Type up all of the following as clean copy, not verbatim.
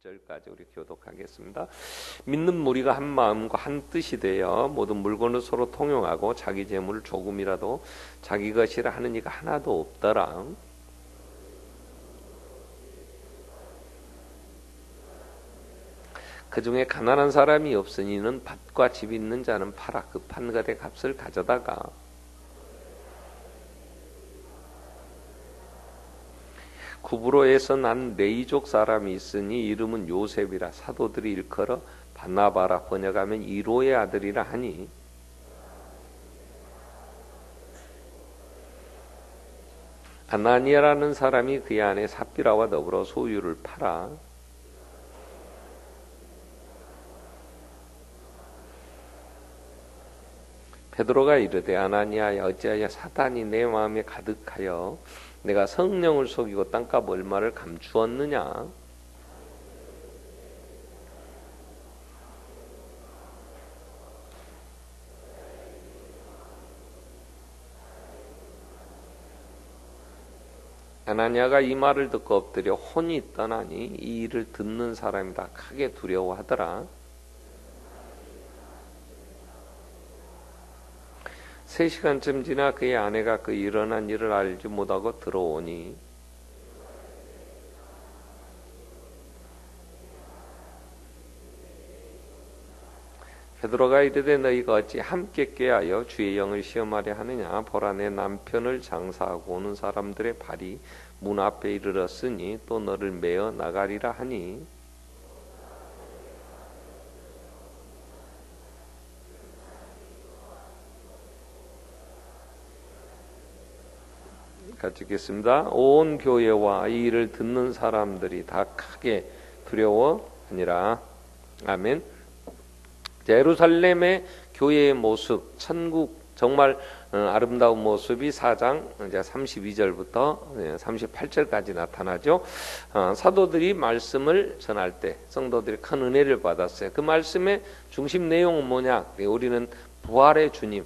1절까지 우리 교독하겠습니다. 믿는 무리가 한 마음과 한 뜻이 되어 모든 물건을 서로 통용하고 자기 재물을 조금이라도 자기 것이라 하는 이가 하나도 없더라. 그 중에 가난한 사람이 없으니는 밭과 집 있는 자는 팔아 그 판가대 값을 가져다가 구브로에서 난 레이족 사람이 있으니 이름은 요셉이라 사도들이 일컬어 바나바라 번역하면 이로의 아들이라 하니 아나니아라는 사람이 그의 아내 삽비라와 더불어 소유를 팔아 베드로가 이르되 아나니아야 어찌하여 사탄이 내 마음에 가득하여 내가 성령을 속이고 땅값 얼마를 감추었느냐? 아나니아가 이 말을 듣고 엎드려 혼이 떠나니 이 일을 듣는 사람이 다 크게 두려워하더라. 3시간쯤 지나 그의 아내가 그 일어난 일을 알지 못하고 들어오니 베드로가 이르되 너희가 어찌 함께 꾀하여 주의 영을 시험하려 하느냐? 보라 내 남편을 장사하고 오는 사람들의 발이 문 앞에 이르렀으니 또 너를 메어 나가리라 하니 같이 읽겠습니다. 온 교회와 이 일을 듣는 사람들이 다 크게 두려워하니라. 아멘. 예루살렘의 교회의 모습, 천국 정말 아름다운 모습이 4장 이제 32절부터 38절까지 나타나죠. 사도들이 말씀을 전할 때 성도들이 큰 은혜를 받았어요. 그 말씀의 중심 내용은 뭐냐? 우리는 부활의 주님,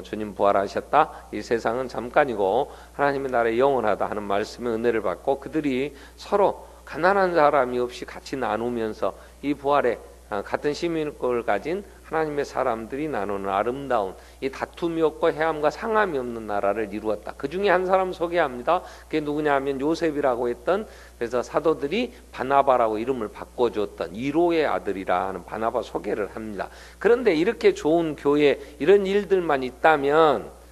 주님 부활하셨다. 이 세상은 잠깐이고 하나님의 나라에 영원하다 하는 말씀의 은혜를 받고 그들이 서로 가난한 사람이 없이 같이 나누면서 이 부활에 같은 시민권을 가진 하나님의 사람들이 나누는 아름다운 이 다툼이 없고 해함과 상함이 없는 나라를 이루었다. 그 중에 한 사람 소개합니다. 그게 누구냐 하면 요셉이라고 했던, 그래서 사도들이 바나바라고 이름을 바꿔줬던 이로의 아들이라 하는 바나바 소개를 합니다. 그런데 이렇게 좋은 교회 이런 일들만 있다면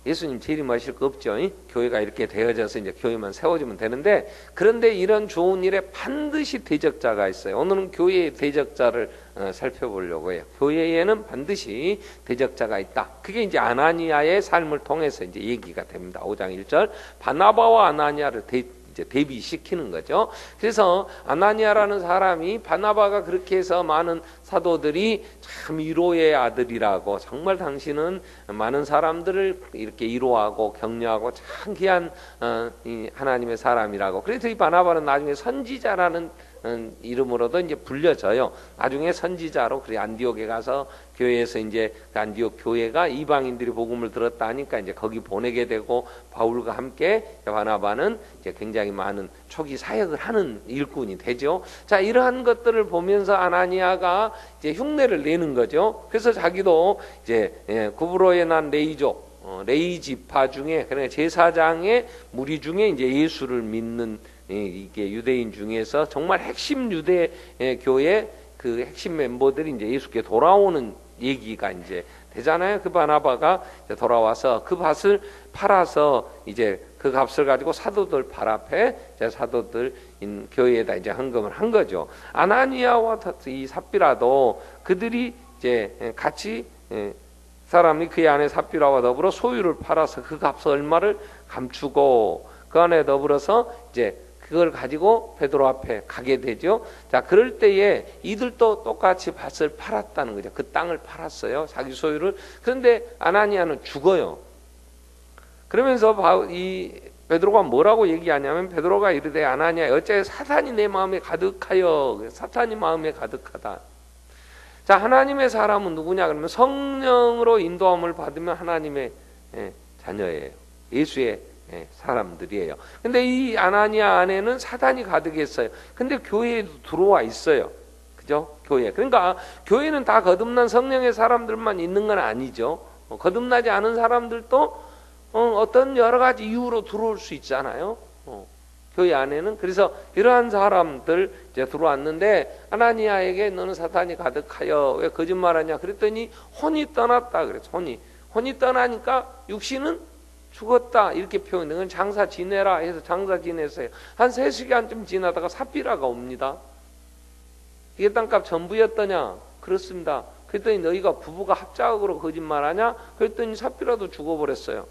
예수님 재림하실 거 없죠. 교회가 이렇게 되어져서 이제 교회만 세워지면 되는데, 그런데 이런 좋은 일에 반드시 대적자가 있어요. 오늘은 교회의 대적자를 살펴보려고 해요. 교회에는 반드시 대적자가 있다. 그게 이제 아나니아의 삶을 통해서 이제 얘기가 됩니다. 5장 1절 바나바와 아나니아를 이제 대비시키는 거죠. 그래서 아나니아라는 사람이 바나바가 그렇게 해서 많은 사도들이 참 이로의 아들이라고, 정말 당신은 많은 사람들을 이렇게 이로하고 격려하고 참 귀한 하나님의 사람이라고. 그래서 이 바나바는 나중에 선지자라는 이름으로도 이제 불려져요. 나중에 선지자로 그래 안디옥에 가서 교회에서 이제 그 안디옥 교회가 이방인들이 복음을 들었다 하니까 이제 거기 보내게 되고 바울과 함께 바나바는 이제 굉장히 많은 초기 사역을 하는 일꾼이 되죠. 자, 이러한 것들을 보면서 아나니아가 이제 흉내를 내는 거죠. 그래서 자기도 이제 구브로에 난 레이족 레이 지파 중에, 그러니까 제사장의 무리 중에 이제 예수를 믿는 이게 유대인 중에서 정말 핵심 유대 교회 그 핵심 멤버들이 이제 예수께 돌아오는 얘기가 이제 되잖아요. 그 바나바가 이제 돌아와서 그 밭을 팔아서 이제 그 값을 가지고 사도들 발 앞에 이제 사도들 교회에다 이제 헌금을 한 거죠. 아나니아와 이 삽비라도 그들이 이제 같이 사람이 그의 아내 삽비라와 더불어 소유를 팔아서 그 값을 얼마를 감추고 그 안에 더불어서 이제 그걸 가지고 베드로 앞에 가게 되죠. 자, 그럴 때에 이들도 똑같이 밭을 팔았다는 거죠. 그 땅을 팔았어요. 자기 소유를. 그런데 아나니아는 죽어요. 그러면서 이 베드로가 뭐라고 얘기하냐면, 베드로가 이르되 아나니아 어째 사탄이 내 마음에 가득하여, 사탄이 마음에 가득하다. 자, 하나님의 사람은 누구냐 그러면 성령으로 인도함을 받으면 하나님의 자녀예요. 예수의 사람들이에요. 근데 이 아나니아 안에는 사단이 가득했어요. 근데 교회에도 들어와 있어요. 그죠? 교회. 그러니까 교회는 다 거듭난 성령의 사람들만 있는 건 아니죠. 거듭나지 않은 사람들도 어떤 여러 가지 이유로 들어올 수 있잖아요. 교회 안에는. 그래서 이러한 사람들 이제 들어왔는데 아나니아에게 너는 사탄이 가득하여 왜 거짓말하냐 그랬더니 혼이 떠났다 그랬어. 혼이 떠나니까 육신은 죽었다 이렇게 표현된 건 장사 지내라 해서 장사 지냈어요. 한 3시간쯤 지나다가 삽비라가 옵니다. 이게 땅값 전부였더냐? 그렇습니다. 그랬더니 너희가 부부가 합작으로 거짓말하냐? 그랬더니 삽비라도 죽어버렸어요.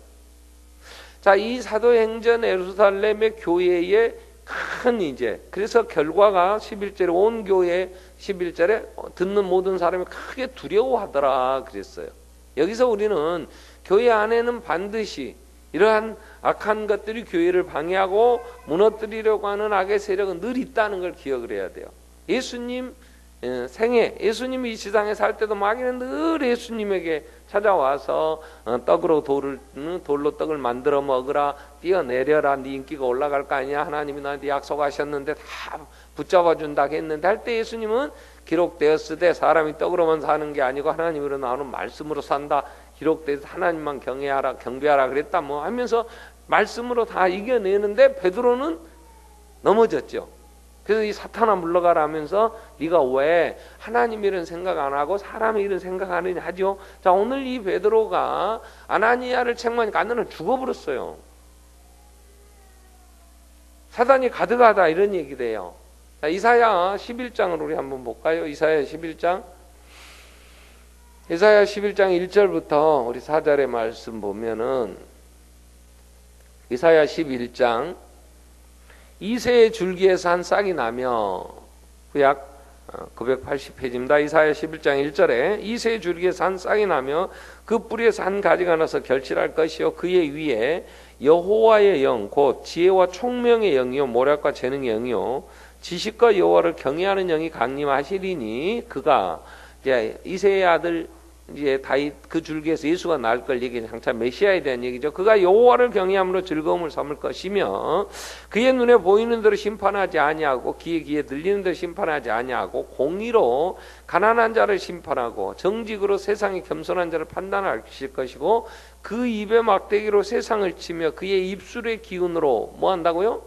자, 이 사도행전 예루살렘의 교회의 큰 그래서 결과가 11절에 온 교회 11절에 듣는 모든 사람이 크게 두려워하더라 그랬어요. 여기서 우리는 교회 안에는 반드시 이러한 악한 것들이 교회를 방해하고 무너뜨리려고 하는 악의 세력은 늘 있다는 걸 기억을 해야 돼요. 예수님 생애, 예수님이 이 세상에 살 때도 마귀는 늘 예수님에게 찾아와서 돌로 떡을 만들어 먹으라, 뛰어내려라, 네 인기가 올라갈 거 아니야, 하나님이 너한테 약속하셨는데 다 붙잡아 준다 했는데 할 때 예수님은 기록되었으되 사람이 떡으로만 사는 게 아니고 하나님으로 나오는 말씀으로 산다, 기록되어서 하나님만 경배하라 그랬다 뭐 하면서 말씀으로 다 이겨내는데 베드로는 넘어졌죠. 그래서 이 사탄아 물러가라 하면서 네가 왜 하나님 일은 생각 안 하고 사람의 일은 생각 안 하느냐 하죠. 자, 오늘 이 베드로가 아나니아를 책망하니까 아나니아는 죽어버렸어요. 사단이 가득하다 이런 얘기를 해요. 자, 이사야 11장을 우리 한번 볼까요? 이사야 11장 1절부터 우리 4절의 말씀 보면은 이사야 11장 이새의 줄기에서 한 싹이 나며 구약 980페이지입니다. 이사야 11장 1절에 이새의 줄기에서 한 싹이 나며 그 뿌리에서 한 가지가 나서 결실할 것이요 그의 위에 여호와의 영 곧 지혜와 총명의 영이요 모략과 재능의 영이요 지식과 여호와를 경외하는 영이 강림하시리니 그가 이제 이새의 아들 이제 다윗 그 줄기에서 예수가 나올 걸 얘기는 장차 메시아에 대한 얘기죠. 그가 여호와를 경외함으로 즐거움을 삼을 것이며 그의 눈에 보이는 대로 심판하지 아니하고 귀에 들리는 대로 심판하지 아니하고 공의로 가난한 자를 심판하고 정직으로 세상의 겸손한 자를 판단하실 것이고 그 입의 막대기로 세상을 치며 그의 입술의 기운으로 뭐 한다고요?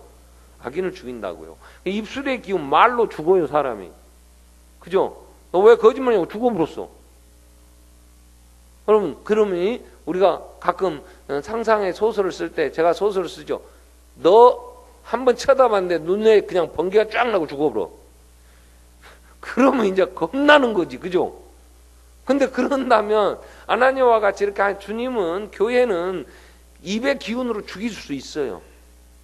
악인을 죽인다고요. 입술의 기운 말로 죽어요 사람이. 그죠? 너 왜 거짓말이냐고 죽어버렸어. 그러면 우리가 가끔 상상의 소설을 쓸 때 제가 소설을 쓰죠. 너 한번 쳐다봤는데 눈에 그냥 번개가 쫙 나고 죽어버려. 그러면 이제 겁나는 거지. 그죠? 근데 그런다면 아나니아와 같이 이렇게 주님은 교회는 입의 기운으로 죽일 수 있어요.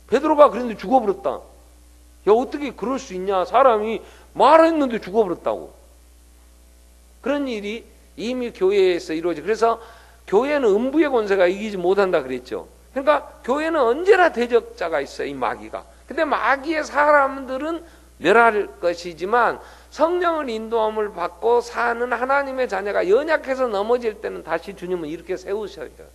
베드로가 그랬는데 죽어버렸다. 야, 어떻게 그럴 수 있냐. 사람이 말했는데 죽어버렸다고. 그런 일이 이미 교회에서 이루어져. 그래서 교회는 음부의 권세가 이기지 못한다 그랬죠. 그러니까 교회는 언제나 대적자가 있어요. 이 마귀가. 근데 마귀의 사람들은 멸할 것이지만 성령을 인도함을 받고 사는 하나님의 자녀가 연약해서 넘어질 때는 다시 주님은 이렇게 세우셔야 돼요.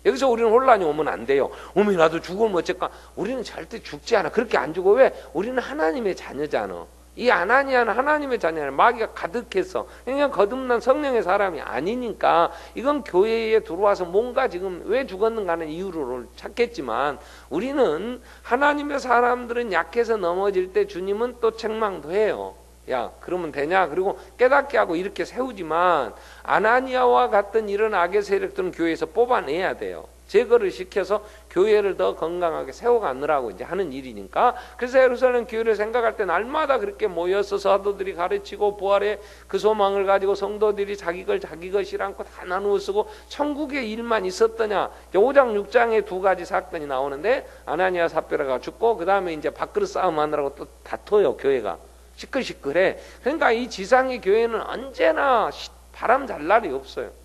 여기서 우리는 혼란이 오면 안 돼요. 오면 나도 죽으면 어쩔까? 우리는 절대 죽지 않아. 그렇게 안 죽어. 왜? 우리는 하나님의 자녀잖아. 이 아나니아는 하나님의 자녀는 마귀가 가득해서 그냥 거듭난 성령의 사람이 아니니까 이건 교회에 들어와서 뭔가 지금 왜 죽었는가 하는 이유를 찾겠지만 우리는 하나님의 사람들은 약해서 넘어질 때 주님은 또 책망도 해요. 야, 그러면 되냐? 그리고 깨닫게 하고 이렇게 세우지만 아나니아와 같은 이런 악의 세력들은 교회에서 뽑아내야 돼요. 제거를 시켜서 교회를 더 건강하게 세워가느라고 이제 하는 일이니까. 그래서 예루살렘 교회를 생각할 때 날마다 그렇게 모여서 사도들이 가르치고 부활의 그 소망을 가지고 성도들이 자기 것이라 않고 다 나누어 쓰고 천국의 일만 있었더냐. 5장 6장에 두 가지 사건이 나오는데 아나니아 삽비라가 죽고 그 다음에 이제 밥그릇 싸움하느라고 또 다퉈요. 교회가 시끌시끌해. 그러니까 이 지상의 교회는 언제나 바람 잘 날이 없어요.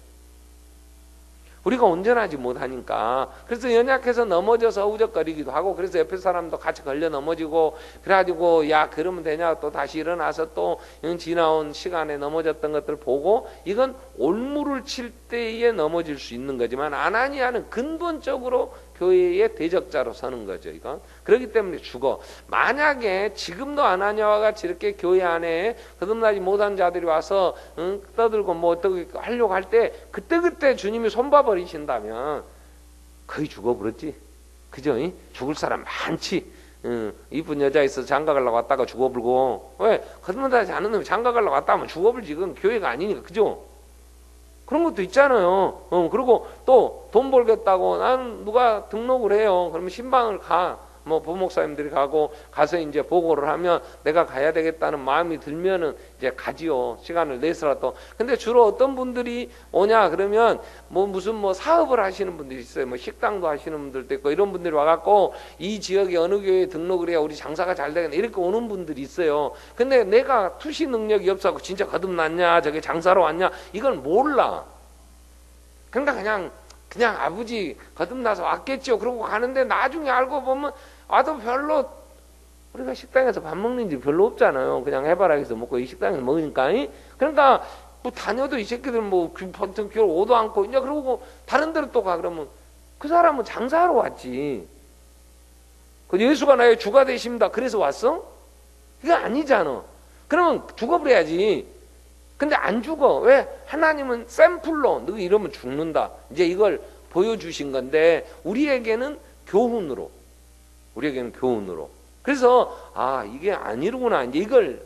우리가 온전하지 못하니까. 그래서 연약해서 넘어져서 우적거리기도 하고, 그래서 옆에 사람도 같이 걸려 넘어지고, 그래가지고 야 그러면 되냐, 또 다시 일어나서 또 지나온 시간에 넘어졌던 것들 보고, 이건 올무를 칠 때에 넘어질 수 있는 거지만 아나니아는 근본적으로 교회의 대적자로 서는 거죠. 이건 그렇기 때문에 죽어. 만약에 지금도 아나니아와 같이 이렇게 교회 안에 거듭나지 못한 자들이 와서 떠들고 뭐 어떻게 하려고 할 때 그때 주님이 손봐 버리신다면 거의 죽어버렸지. 그죠? 죽을 사람 많지. 이쁜 여자 있어서 장가 가려고 왔다가 죽어버리고, 왜? 거듭나지 않은 놈이 장가 가려고 왔다 하면 죽어버리지. 그건 교회가 아니니까. 그죠? 그런 것도 있잖아요. 그리고 또 돈 벌겠다고 나는 누가 등록을 해요. 그러면 신방을 가. 뭐 부목사님들이 가서 이제 보고를 하면 내가 가야 되겠다는 마음이 들면은 이제 가지요. 시간을 내서라도. 근데 주로 어떤 분들이 오냐 그러면 뭐 무슨 뭐 사업을 하시는 분들이 있어요. 뭐 식당도 하시는 분들도 있고 이런 분들이 와갖고 이 지역에 어느 교회에 등록을 해야 우리 장사가 잘 되겠네 이렇게 오는 분들이 있어요. 근데 내가 투시 능력이 없어서 진짜 거듭났냐 저게 장사로 왔냐 이걸 몰라. 그러니까 그냥 아버지 거듭나서 왔겠죠. 그러고 가는데 나중에 알고 보면 와도 별로 우리가 식당에서 밥 먹는 집 별로 없잖아요. 그냥 해바라기에서 먹고 이 식당에서 먹으니까. 그러니까 뭐 다녀도 이 새끼들 뭐 보통 교회 오도 않고 이제 그러고 다른 데로 또 가 그러면 그 사람은 장사하러 왔지. 그 예수가 나의 주가 되십니다. 그래서 왔어? 이거 아니잖아. 그러면 죽어버려야지. 근데 안 죽어. 왜? 하나님은 샘플로 너 이러면 죽는다. 이제 이걸 보여주신 건데 우리에게는 교훈으로. 그래서 이게 아니구나. 이제 이걸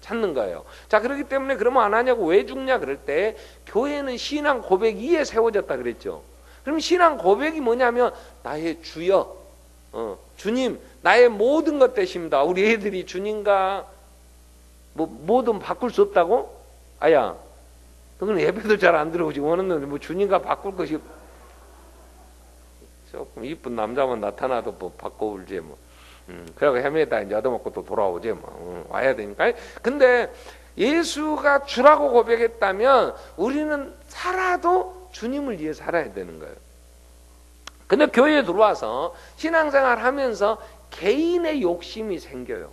찾는 거예요. 자, 그렇기 때문에 그러면 안 하냐고 왜 죽냐 그럴 때 교회는 신앙 고백 위에 세워졌다 그랬죠. 그럼 신앙 고백이 뭐냐면 나의 주여, 주님, 나의 모든 것 되십니다. 우리 애들이 주님과 뭐든 바꿀 수 없다고? 아야, 너는 예배도 잘 안 들어오지 원하는 뭐 주님과 바꿀 것이 조금 이쁜 남자만 나타나도 뭐 바꿔올지 뭐. 그러고 헤매다 이제 얻어먹고 또 돌아오지 뭐. 와야 되니까. 근데 예수가 주라고 고백했다면 우리는 살아도 주님을 위해 살아야 되는 거예요. 근데 교회에 들어와서 신앙생활 하면서 개인의 욕심이 생겨요.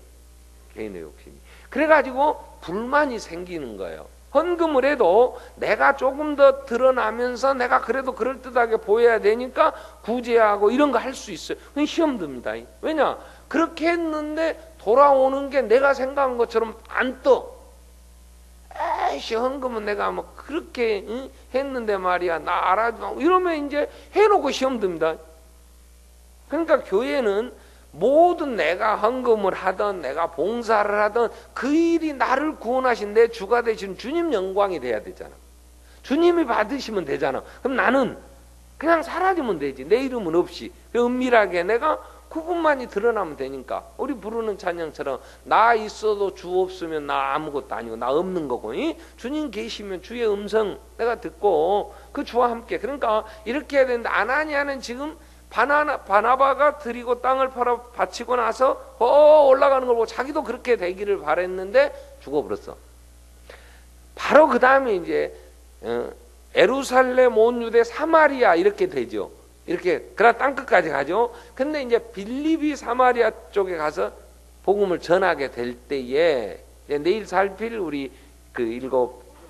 개인의 욕심이. 그래가지고 불만이 생기는 거예요. 헌금을 해도 내가 조금 더 드러나면서 내가 그래도 그럴듯하게 보여야 되니까 구제하고 이런 거 할 수 있어요. 그건 시험 듭니다. 왜냐? 그렇게 했는데 돌아오는 게 내가 생각한 것처럼 안 떠. 에이씨, 헌금은 내가 뭐 그렇게 했는데 말이야. 나 알아주고 이러면 이제 해놓고 시험 듭니다. 그러니까 교회는 모든 내가 헌금을 하든 내가 봉사를 하든 그 일이 나를 구원하신 내 주가 되신 주님 영광이 돼야 되잖아. 주님이 받으시면 되잖아. 그럼 나는 그냥 사라지면 되지. 내 이름은 없이 은밀하게 내가 그것만이 드러나면 되니까. 우리 부르는 찬양처럼 나 있어도 주 없으면 나 아무것도 아니고 나 없는 거고, 주님 계시면 주의 음성 내가 듣고 그 주와 함께. 그러니까 이렇게 해야 되는데 아나니아는 지금 바나바가 드리고 땅을 팔아 바치고 나서 올라가는 걸 보고 자기도 그렇게 되기를 바랬는데 죽어버렸어. 바로 그 다음에 이제 예루살렘, 온 유대, 사마리아 이렇게 되죠. 이렇게 그러나 땅끝까지 가죠. 근데 이제 빌립이 사마리아 쪽에 가서 복음을 전하게 될 때에 내일 살필 우리 그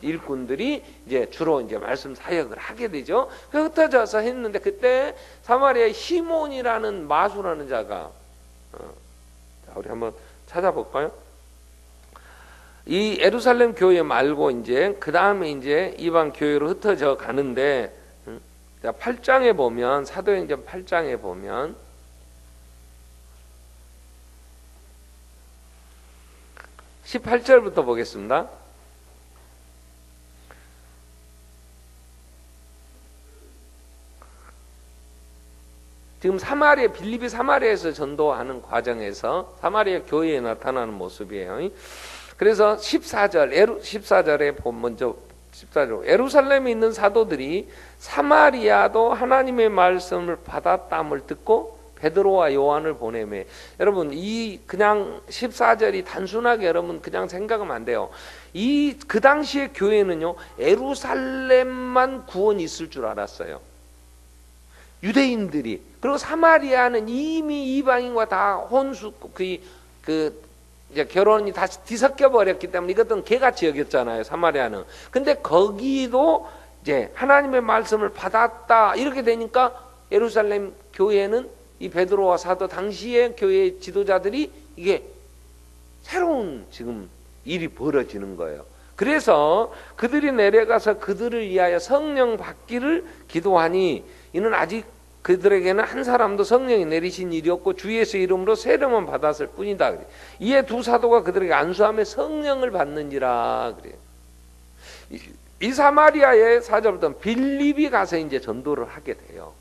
일꾼들이 이제 주로 이제 말씀 사역을 하게 되죠. 그 흩어져서 했는데 그때 사마리아의 시몬이라는 마수라는 자가 자, 우리 한번 찾아볼까요? 이 예루살렘 교회 말고 이제 그 다음에 이제 이방 교회로 흩어져 가는데 8장에 보면 사도행전 8장에 보면 (18절부터) 보겠습니다. 지금 빌립이 사마리아에서 전도하는 과정에서 사마리아 교회에 나타나는 모습이에요. 그래서 14절에 먼저 14절 예루살렘에 있는 사도들이 사마리아도 하나님의 말씀을 받았다함을 듣고 베드로와 요한을 보내매. 여러분 이 그냥 14절이 단순하게 여러분 그냥 생각하면 안 돼요. 그 당시의 교회는요 예루살렘만 구원이 있을 줄 알았어요. 유대인들이. 그리고 사마리아는 이미 이방인과 다 혼수 이제 결혼이 다 뒤섞여 버렸기 때문에 이것은 개같이 여겼잖아요. 사마리아는. 근데 거기도 이제 하나님의 말씀을 받았다 이렇게 되니까 예루살렘 교회는 이 베드로와 사도 당시의 교회 지도자들이 이게 새로운 지금 일이 벌어지는 거예요. 그래서 그들이 내려가서 그들을 위하여 성령 받기를 기도하니 이는 아직 그들에게는 한 사람도 성령이 내리신 일이 없고 주 예수 이름으로 세례만 받았을 뿐이다. 이에 두 사도가 그들에게 안수하며 성령을 받는지라 그래요. 이 사마리아의 4절부터 빌립이 가서 이제 전도를 하게 돼요.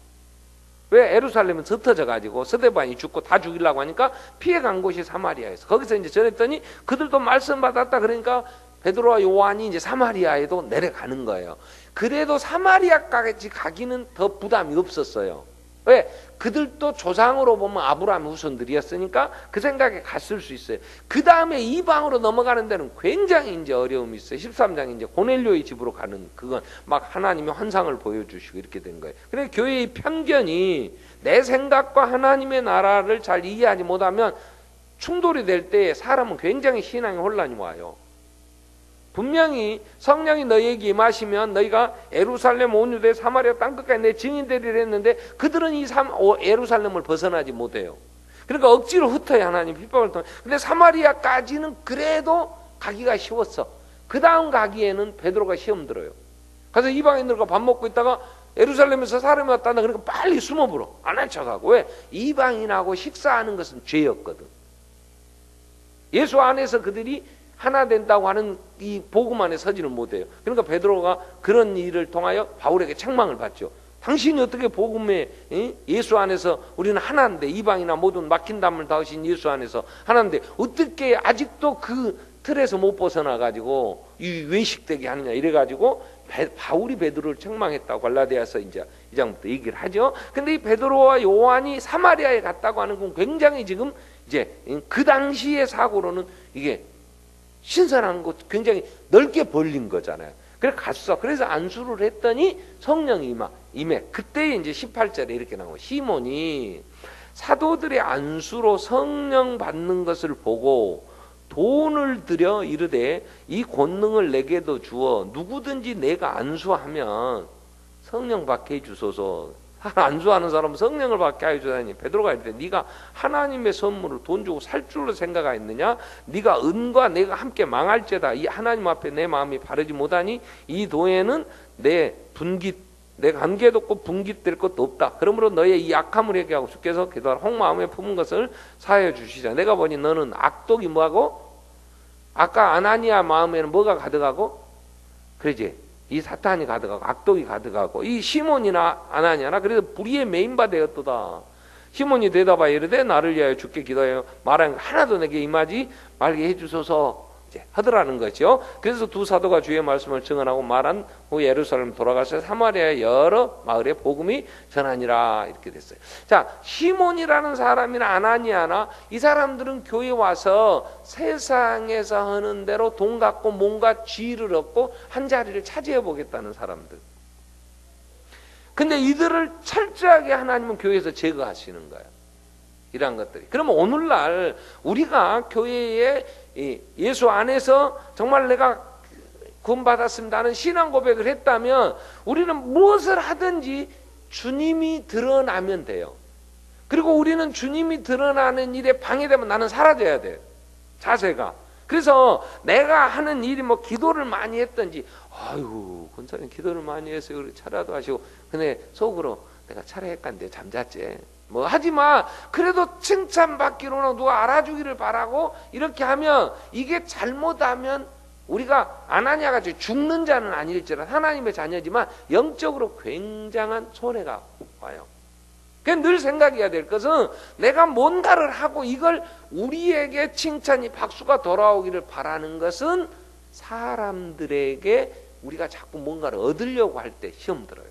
왜? 예루살렘은 흩어져 가지고 스데반이 죽고 다 죽이려고 하니까 피해 간 곳이 사마리아에서 거기서 이제 전했더니 그들도 말씀 받았다. 그러니까 베드로와 요한이 이제 사마리아에도 내려가는 거예요. 그래도 사마리아까지 가기는 더 부담이 없었어요. 왜? 그들도 조상으로 보면 아브라함의 후손들이었으니까 그 생각에 갔을 수 있어요. 그 다음에 이방으로 넘어가는 데는 굉장히 이제 어려움이 있어요. 13장 이제 고넬료의 집으로 가는 그건 막 하나님의 환상을 보여주시고 이렇게 된 거예요. 그래서 교회의 편견이 내 생각과 하나님의 나라를 잘 이해하지 못하면 충돌이 될 때 사람은 굉장히 신앙의 혼란이 와요. 분명히 성령이 너희에게 임하시면 너희가 예루살렘 온 유대 사마리아 땅끝까지 내 증인되리라 했는데 그들은 이 예루살렘을 벗어나지 못해요. 그러니까 억지로 흩어야 하나님 핍박을 통해. 근데 사마리아까지는 그래도 가기가 쉬웠어. 그 다음 가기에는 베드로가 시험 들어요. 그래서 이방인들과 밥 먹고 있다가 예루살렘에서 사람이 왔다는데 그러니까 빨리 숨어버려. 안 한 척하고. 왜? 이방인하고 식사하는 것은 죄였거든. 예수 안에서 그들이 하나 된다고 하는 이 복음 안에 서지는 못해요. 그러니까 베드로가 그런 일을 통하여 바울에게 책망을 받죠. 당신이 어떻게 복음에 예수 안에서 우리는 하나인데 이방이나 모든 막힌 담을 다우신 예수 안에서 하나인데 어떻게 아직도 그 틀에서 못 벗어나 가지고 이 외식되게 하느냐 이래가지고 바울이 베드로를 책망했다고 갈라디아서 이제 2장부터 얘기를 하죠. 근데 이 베드로와 요한이 사마리아에 갔다고 하는 건 굉장히 지금 이제 그 당시의 사고로는 이게 신선한 것 굉장히 넓게 벌린 거잖아요. 그래서 갔어. 그래서 안수를 했더니 성령이 임해. 그때 이제 18절에 이렇게 나오고 시몬이 사도들의 안수로 성령 받는 것을 보고 돈을 들여 이르되 이 권능을 내게도 주어 누구든지 내가 안수하면 성령 받게 해주소서. 안수하는 사람은 성령을 받게 해주다니. 베드로가 이르되 네가 하나님의 선물을 돈 주고 살 줄로 생각하였느냐? 네가 은과 내가 함께 망할죄다. 이 하나님 앞에 내 마음이 바르지 못하니 이 도에는 내 관계도 없고 분깃될 것도 없다. 그러므로 너의 이 악함을 얘기하고 주께서 기도하라. 홍마음에 품은 것을 사하여 주시자. 내가 보니 너는 악독이 뭐하고? 아까 아나니아 마음에는 뭐가 가득하고? 그러지? 이 사탄이 가득하고 악독이 가득하고 이 시몬이나 아나니아나 그래서 불의에 메인바 되었도다. 시몬이 대답하여 이르되 나를 위하여 주께 기도하여 말한 하나도 내게 임하지 말게 해주소서 이제 하더라는 거죠. 그래서 두 사도가 주의 말씀을 증언하고 말한 후 예루살렘 돌아가서 사마리아의 여러 마을에 복음이 전하니라 이렇게 됐어요. 자, 시몬이라는 사람이나 아나니아나 이 사람들은 교회 와서 세상에서 하는 대로 돈 갖고 뭔가 지위를 얻고 한 자리를 차지해 보겠다는 사람들. 근데 이들을 철저하게 하나님은 교회에서 제거하시는 거예요. 이러한 것들이. 그러면 오늘날 우리가 교회에 예수 안에서 정말 내가 구원받았습니다 하는 신앙 고백을 했다면 우리는 무엇을 하든지 주님이 드러나면 돼요. 그리고 우리는 주님이 드러나는 일에 방해되면 나는 사라져야 돼요. 자세가. 그래서 내가 하는 일이 뭐 기도를 많이 했든지 아유 권사님 기도를 많이 해서 차라도 하시고 근데 속으로 내가 차라 했간데 잠잤지 뭐 하지마. 그래도 칭찬받기로는 누가 알아주기를 바라고 이렇게 하면 이게 잘못하면 우리가 아나니아 같이 죽는 자는 아닐지라도 하나님의 자녀지만 영적으로 굉장한 손해가 와요. 그러니까 늘 생각해야 될 것은 내가 뭔가를 하고 이걸 우리에게 칭찬이 박수가 돌아오기를 바라는 것은 사람들에게 우리가 자꾸 뭔가를 얻으려고 할 때 시험 들어요.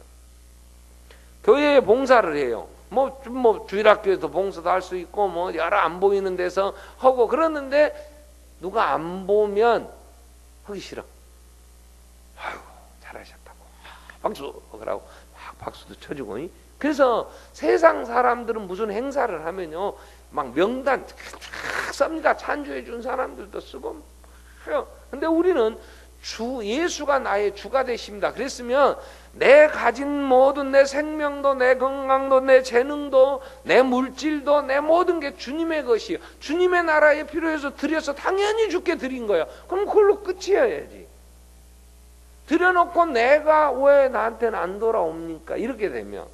교회에 봉사를 해요. 뭐 주일학교에도 봉사도 할 수 있고 뭐 여러 안 보이는 데서 하고 그러는데 누가 안 보면 하기 싫어. 아유 잘하셨다고 박수 그러고 박수도 쳐주고. 그래서 세상 사람들은 무슨 행사를 하면요 막 명단 쫙 씁니다. 찬주해 준 사람들도 쓰고 해요. 근데 우리는 예수가 나의 주가 되십니다. 그랬으면 내 가진 모든 내 생명도 내 건강도 내 재능도 내 물질도 내 모든 게 주님의 것이요. 주님의 나라에 필요해서 드려서 당연히 주께 드린 거야. 그럼 그걸로 끝이어야지. 드려놓고 내가 왜 나한테는 안 돌아옵니까? 이렇게 되면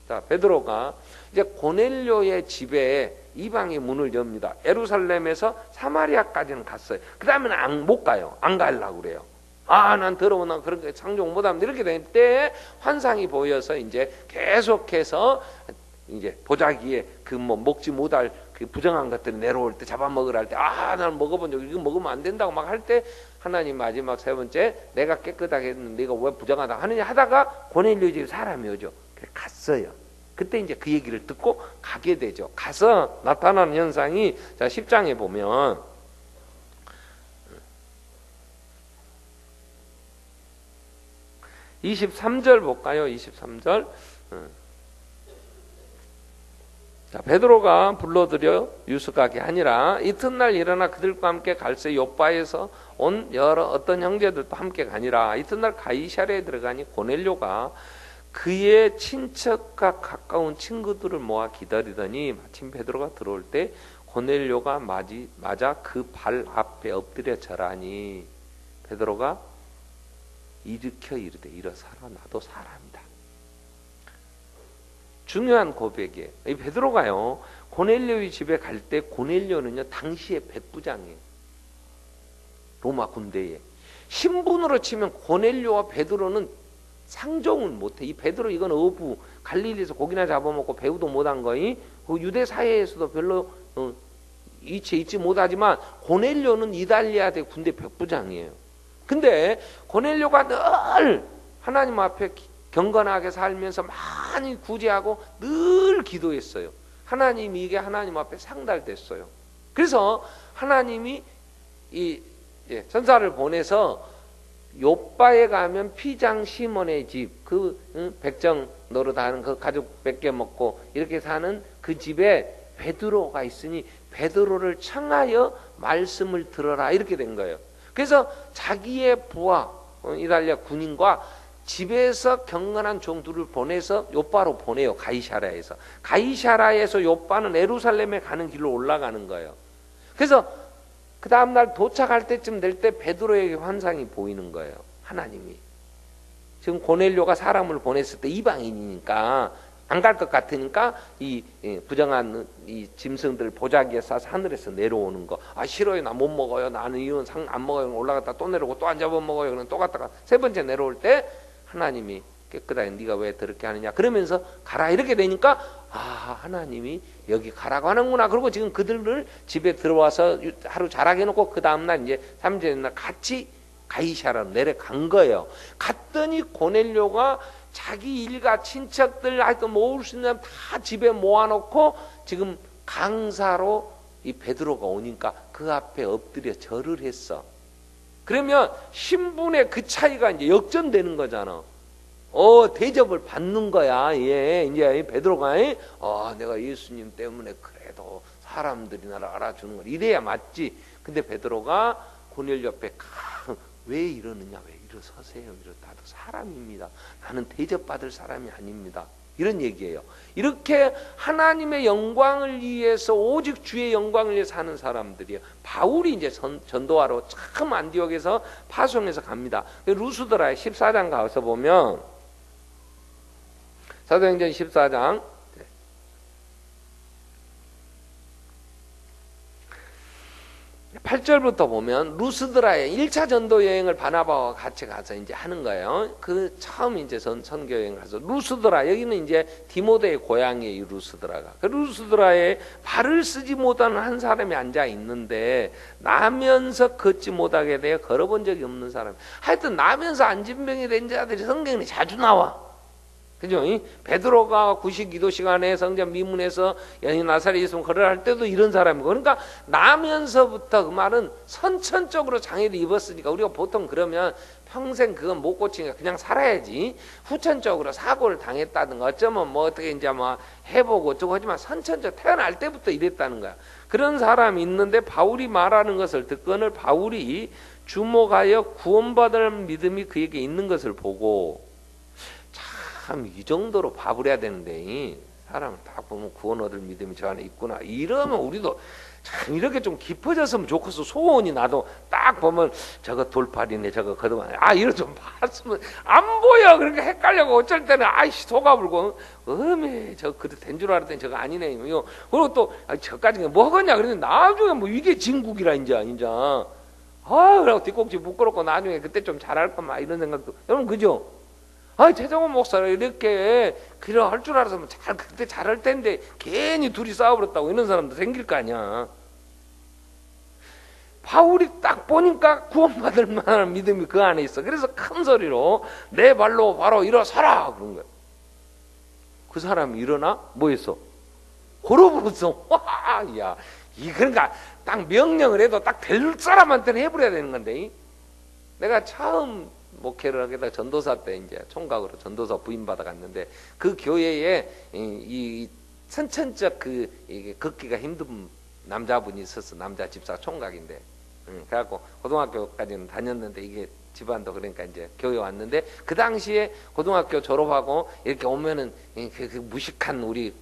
자 베드로가 이제 고넬료의 집에 이방의 문을 엽니다. 예루살렘에서 사마리아까지는 갔어요. 그 다음에는 못 가요. 안 가려고 그래요. 난 더러워, 난 그런 거 상종 못합니다. 이렇게 될 때 환상이 보여서 이제 계속해서 이제 보자기에 그 뭐 먹지 못할 그 부정한 것들이 내려올 때 잡아먹으라 할 때 나는 먹어본 적 이거 먹으면 안 된다고 막 할 때 하나님 마지막 세 번째 내가 깨끗하게 했는데 네가 왜 부정하다 하느냐 하다가 고넬료 집 사람이 오죠. 그래 갔어요. 그때 이제 그 얘기를 듣고 가게 되죠. 가서 나타나는 현상이 자 10장에 보면 23절 볼까요? 23절. 자, 베드로가 불러들여 유숙하게 하니라. 이튿날 일어나 그들과 함께 갈새 요바에서 온 여러 어떤 형제들도 함께 가니라. 이튿날 가이사랴에 들어가니 고넬료가 그의 친척과 가까운 친구들을 모아 기다리더니 마침 베드로가 들어올 때 고넬료가 맞아 그 발 앞에 엎드려 절하니 베드로가 일으켜 이르되 일어서라 나도 사람이다. 중요한 고백이에요. 이 베드로가요 고넬료의 집에 갈 때 고넬료는요 당시의 백부장이에요. 로마 군대에 신분으로 치면 고넬료와 베드로는 상종은 못해. 이 베드로 이건 어부 갈릴리에서 고기나 잡아먹고 배우도 못한 거이 그 유대 사회에서도 별로 이치에 있지 못하지만 고넬료는 이달리아대 군대 백부장이에요. 근데 고넬료가 늘 하나님 앞에 경건하게 살면서 많이 구제하고 늘 기도했어요. 하나님이 이게 하나님 앞에 상달됐어요. 그래서 하나님이 이 전사를 보내서 요바에 가면 피장 시몬의 집, 그 백정 노릇하는 그 가족 뺏겨 먹고 이렇게 사는 그 집에 베드로가 있으니 베드로를 청하여 말씀을 들어라 이렇게 된 거예요. 그래서 자기의 부하 이달리아 군인과 집에서 경건한 종들을 보내서 요바로 보내요. 가이사랴에서. 가이사랴에서 요바는 예루살렘에 가는 길로 올라가는 거예요. 그래서 그 다음날 도착할 때쯤 될 때 베드로에게 환상이 보이는 거예요. 하나님이. 지금 고넬료가 사람을 보냈을 때 이방인이니까 안 갈 것 같으니까 이 부정한 이 짐승들 보자기에 싸서 하늘에서 내려오는 거. 싫어요. 나 못 먹어요. 나는 이건 상 안 먹어요. 올라갔다 또 내려오고 또 안 잡아먹어요. 그럼 또 갔다가 세 번째 내려올 때 하나님이 깨끗하게 네가 왜 그렇게 하느냐 그러면서 가라 이렇게 되니까 하나님이 여기 가라고 하는구나. 그리고 지금 그들을 집에 들어와서 하루 자라게 해놓고 그 다음날 이제 3째 날 같이 가이사랴로 내려간 거예요. 갔더니 고넬료가 자기 일가 친척들 하여튼 모을 수 있는 다 집에 모아놓고 지금 강사로 이 베드로가 오니까 그 앞에 엎드려 절을 했어. 그러면 신분의 그 차이가 이제 역전되는 거잖아. 대접을 받는 거야. 이제 베드로가 내가 예수님 때문에 그래도 사람들이 나를 알아주는 걸 이래야 맞지. 근데 베드로가 고넬료 옆에 왜 이러느냐, 왜 일어서세요. 나도 사람입니다. 나는 대접받을 사람이 아닙니다. 이런 얘기예요. 이렇게 하나님의 영광을 위해서 오직 주의 영광을 위해서 사는 사람들이에요. 바울이 이제 전도하러 참 안디옥에서 파송해서 갑니다. 루스드라의 14장 가서 보면 사도행전 14장 8절부터 보면 루스드라의 1차 전도 여행을 바나바와 같이 가서 이제 하는 거예요. 그 처음 이제 선교 여행 가서 루스드라 여기는 이제 디모데의 고향이에요. 이 루스드라가. 그 루스드라에 발을 쓰지 못하는 한 사람이 앉아 있는데 나면서 걷지 못하게 되어 걸어본 적이 없는 사람. 하여튼 나면서 안진병이 된 자들이 성경에 자주 나와. 그죠? 베드로가 90기도 시간에 성전 미문에서 연인 나사렛 예수 걸으라 할 때도 이런 사람이고, 그러니까 나면서부터 그 말은 선천적으로 장애를 입었으니까 우리가 보통 그러면 평생 그건 못 고치니까 그냥 살아야지. 후천적으로 사고를 당했다든가 어쩌면 뭐 어떻게 이제 뭐 해보고 어쩌고 하지만 선천적 태어날 때부터 이랬다는 거야. 그런 사람이 있는데 바울이 말하는 것을 듣거늘 바울이 주목하여 구원받을 믿음이 그에게 있는 것을 보고 참 이 정도로 밥을 해야 되는데 사람을 딱 보면 구원 얻을 믿음이 저 안에 있구나. 이러면 우리도 참 이렇게 좀 깊어졌으면 좋겠어. 소원이 나도 딱 보면 저거 돌팔이네, 저거 거듭하네. 이런 좀 봤으면 안 보여. 그러니까 헷갈려고 어쩔 때는 아이씨 속아불고 어메 저 그때 된 줄 알았더니 저거 아니네. 그리고 또 저까지 뭐 하겠냐 그랬는데 나중에 뭐 이게 진국이라 이제. 그러고 뒷꼭지 부끄럽고 나중에 그때 좀 잘할 거막 이런 생각도. 여러분 그죠? 최정원 목사가 이렇게 그래 할 줄 알았으면 그때 잘할 텐데 괜히 둘이 싸워버렸다고 이런 사람도 생길 거 아니야. 바울이 딱 보니까 구원받을 만한 믿음이 그 안에 있어. 그래서 큰 소리로 내 발로 바로 일어서라 그런 거야. 그 사람이 일어나 뭐 했어? 호로불었어. 야, 그러니까 딱 명령을 해도 딱 될 사람한테는 해버려야 되는 건데. 내가 처음 목회를 하게다 전도사 때 이제 총각으로 전도사 부임 받아 갔는데 그 교회에 이 선천적 이게 걷기가 힘든 남자분이 있었어. 남자 집사 총각인데. 그래갖고 고등학교까지는 다녔는데 이게 집안도 그러니까 이제 교회 왔는데 그 당시에 고등학교 졸업하고 이렇게 오면은 그 무식한 우리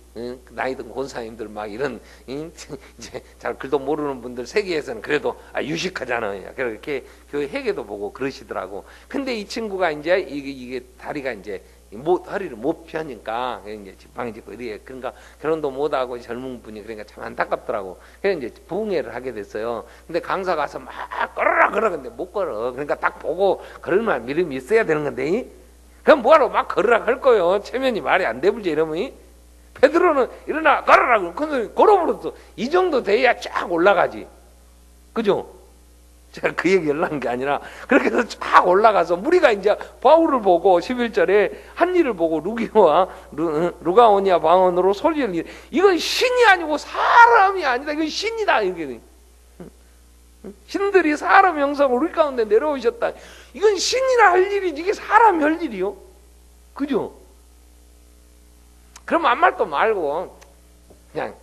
나이 든 권사님들 막 이런 이제 잘 글도 모르는 분들 세계에서는 그래도 유식하잖아요. 그렇게 교회 회계도 보고 그러시더라고. 근데 이 친구가 이제 이게 다리가 이제 허리를 못 펴니까 이제 지팡이 짚고 이래. 그러니까 결혼도 못 하고 젊은 분이 그러니까 참 안타깝더라고. 그래서 이제 부흥회를 하게 됐어요. 근데 강사 가서 막 걸어라 근데 못 걸어. 그러니까 딱 보고 걸을 만 믿음이 있어야 되는 건데. 그럼 뭐하러 막 걸으라 할 거요. 체면이 말이 안 되불지 이러면. 베드로는 일어나 걸어라 그러면 걸어버렸어. 이 정도 돼야 쫙 올라가지. 그죠? 제가 그 얘기 하려는 게 아니라 그렇게 해서 쫙 올라가서 우리가 이제 바울을 보고 11절에 한 일을 보고 루가오니아 방언으로 소리를 이건 신이 아니고 사람이 아니다. 이건 신이다. 이렇게 신들이 사람 형상으로 우리 가운데 내려오셨다. 이건 신이나 할 일이지 이게 사람이 할 일이요. 그죠? 그럼 아무 말도 말고 그냥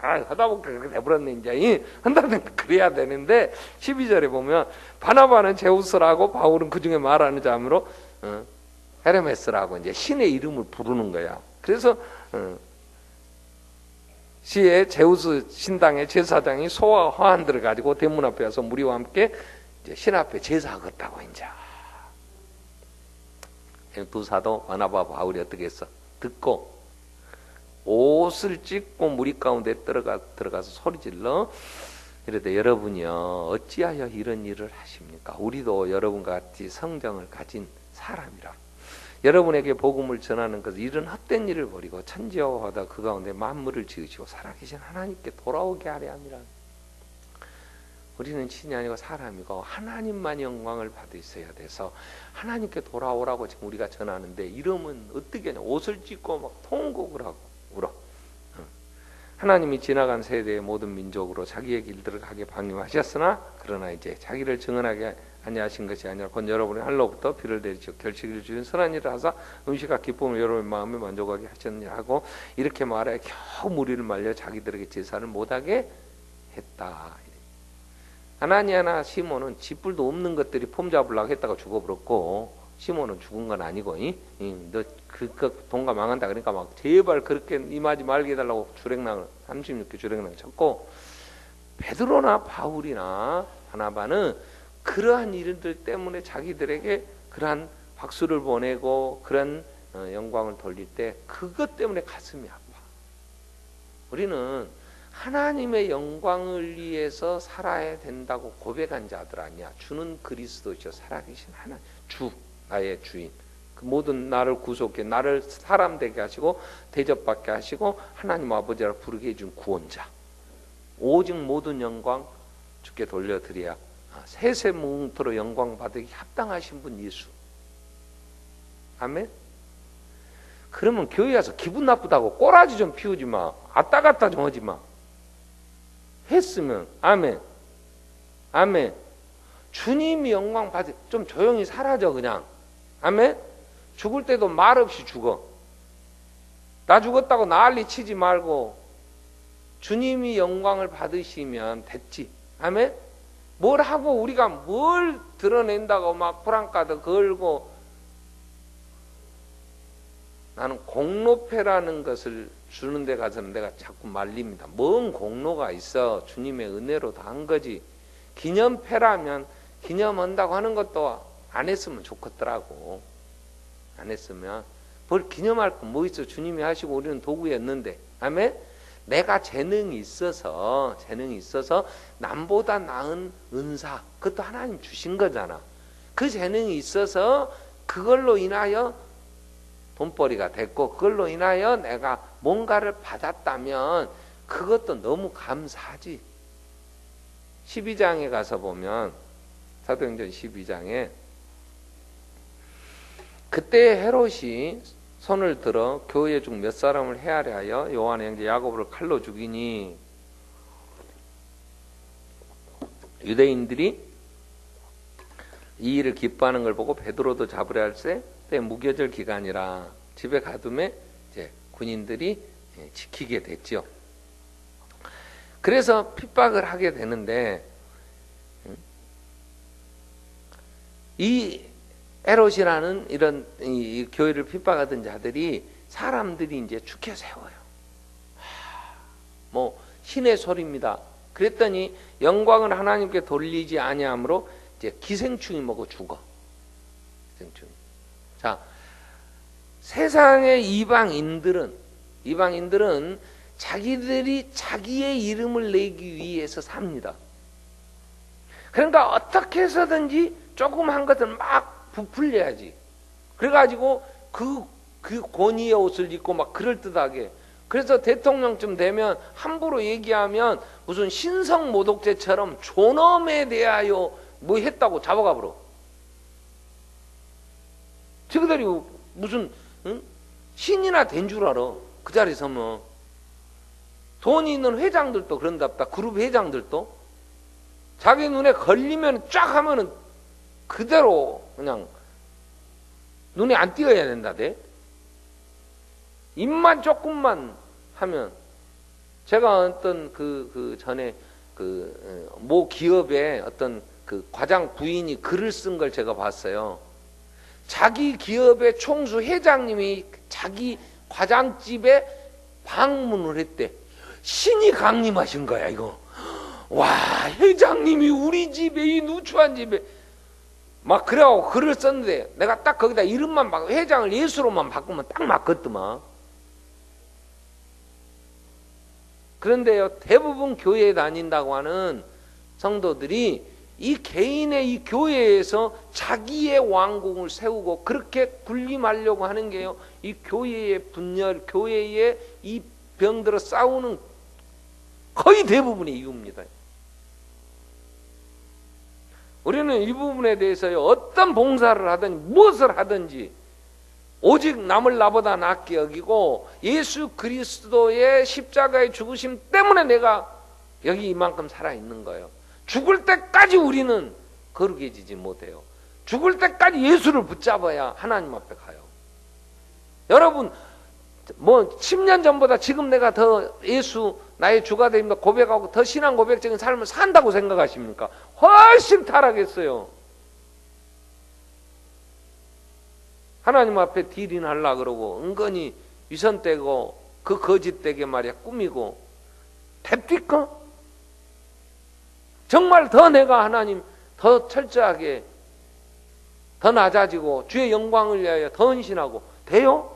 하다 보니까 그렇게 돼버렸네 이제. 한다면 그래야 되는데 12절에 보면 바나바는 제우스라고 바울은 그 중에 말하는 자므로 헤르메스라고 이제 신의 이름을 부르는 거야. 그래서 시에 제우스 신당의 제사장이 소와 화환들을 가지고 대문 앞에 와서 무리와 함께 이제 신 앞에 제사하겠다고 이제. 두 사도 바나바 바울이 어떻게 했어? 듣고 옷을 찢고 무리 가운데 들어가서 소리질러 이르되 여러분이요 어찌하여 이런 일을 하십니까? 우리도 여러분과 같이 성정을 가진 사람이라. 여러분에게 복음을 전하는 것은 이런 헛된 일을 버리고 천지와 바다 그 가운데 만물을 지으시고 살아계신 하나님께 돌아오게 하려 함이라. 우리는 신이 아니고 사람이고 하나님만 영광을 받으셔야 돼서 하나님께 돌아오라고 지금 우리가 전하는데 이러면 어떻게 하냐. 옷을 찢고 막 통곡을 하고 울어. 하나님이 지나간 세대의 모든 민족으로 자기의 길들을 가게 방임하셨으나 그러나 이제 자기를 증언하게 아니하신 것이 아니라 곧 여러분의 할로부터 비를 내리시고 결실을 주신 선한 일을 하사 음식과 기쁨을 여러분의 마음에 만족하게 하셨느냐 하고 이렇게 말해 겨우 무리를 말려 자기들에게 제사를 못하게 했다. 하나니아나 시몬은 쥐뿔도 없는 것들이 폼 잡으려고 했다가 죽어버렸고 시몬은 죽은 건 아니고 너 그 돈가 망한다 그러니까 막 제발 그렇게 임하지 말게 해달라고 주랭랑을 36개 주랭랑을 쳤고 베드로나 바울이나 바나바는 그러한 일들 때문에 자기들에게 그러한 박수를 보내고 그런 영광을 돌릴 때 그것 때문에 가슴이 아파. 우리는 하나님의 영광을 위해서 살아야 된다고 고백한 자들 아니야. 주는 그리스도시요 살아계신 하나님 주 나의 주인 그 모든 나를 구속해 나를 사람 되게 하시고 대접받게 하시고 하나님 아버지라 부르게 해준 구원자. 오직 모든 영광 주께 돌려드려야 세세무웅토로 영광 받으기 합당하신 분 예수. 아멘. 그러면 교회 와서 기분 나쁘다고 꼬라지 좀 피우지 마. 아따 갔다 좀 하지 마. 했으면 아멘. 아멘. 주님이 영광 받으 좀 조용히 사라져 그냥. 아멘. 죽을 때도 말 없이 죽어. 나 죽었다고 난리 치지 말고 주님이 영광을 받으시면 됐지. 아멘. 뭘 하고 우리가 뭘 드러낸다고 막 프랑카드 걸고 나는 공로패라는 것을 주는 데 가서는 내가 자꾸 말립니다. 뭔 공로가 있어. 주님의 은혜로 다 한 거지. 기념패라면 기념한다고 하는 것도 안 했으면 좋겠더라고. 안 했으면. 뭘 기념할 건 뭐 있어. 주님이 하시고 우리는 도구였는데. 아멘? 내가 재능이 있어서 남보다 나은 은사, 그것도 하나님 주신 거잖아. 그 재능이 있어서 그걸로 인하여 돈벌이가 됐고 그걸로 인하여 내가 뭔가를 받았다면 그것도 너무 감사하지. 12장에 가서 보면 사도행전 12장에 그때 헤롯이 손을 들어 교회 중 몇 사람을 헤아려 하여 요한의 형제 야고보를 칼로 죽이니 유대인들이 이 일을 기뻐하는 걸 보고 베드로도 잡으려 할세 때 무교절 기간이라 집에 가둠에 이제 군인들이 지키게 됐죠. 그래서 핍박을 하게 되는데 이 헤롯이라는 이런 이 교회를 핍박하던 자들이 사람들이 이제 죽여 세워요. 뭐 신의 소리입니다. 그랬더니 영광을 하나님께 돌리지 아니함으로 이제 기생충이 먹어 죽어. 기생충. 자, 세상의 이방인들은 자기들이 자기의 이름을 내기 위해서 삽니다. 그러니까 어떻게 해서든지 조금 한 것을 막 부풀려야지. 그래가지고 그 권위의 옷을 입고 막 그럴듯하게. 그래서 대통령쯤 되면 함부로 얘기하면 무슨 신성 모독죄처럼 존엄에 대하여 뭐 했다고 잡아가 버려. 저들이 무슨 신이나 된 줄 알아. 그 자리에 서면. 돈이 있는 회장들도 그런답다. 그룹 회장들도 자기 눈에 걸리면 쫙 하면은 그대로 그냥 눈에 안 띄어야 된다대. 입만 조금만 하면 제가 어떤 그 전에 모 기업의 어떤 그 과장 부인이 글을 쓴 걸 제가 봤어요. 자기 기업의 총수 회장님이 자기 과장집에 방문을 했대. 신이 강림하신 거야 이거. 와, 회장님이 우리 집에 이 누추한 집에 막 그래갖고 글을 썼는데 내가 딱 거기다 이름만 바꿔 회장을 예수로만 바꾸면 딱 맞거든만. 그런데요, 대부분 교회에 다닌다고 하는 성도들이 이 개인의 이 교회에서 자기의 왕궁을 세우고 그렇게 군림하려고 하는 게요, 이 교회의 분열, 교회의 이 병들어 싸우는 거의 대부분의 이유입니다. 우리는 이 부분에 대해서요, 어떤 봉사를 하든지 무엇을 하든지 오직 남을 나보다 낫게 여기고 예수 그리스도의 십자가의 죽으심 때문에 내가 여기 이만큼 살아있는 거예요. 죽을 때까지 우리는 거룩해지지 못해요. 죽을 때까지 예수를 붙잡아야 하나님 앞에 가요. 여러분, 뭐 10년 전보다 지금 내가 더 예수 나의 주가 됩니다 고백하고 더 신앙 고백적인 삶을 산다고 생각하십니까? 훨씬 타락했어요. 하나님 앞에 딜인하려고 그러고 은근히 위선 떼고 그 거짓 되게 말이야 꾸미고 됩니까? 정말 더 내가 하나님 더 철저하게 더 낮아지고 주의 영광을 위하여 더 헌신하고 돼요?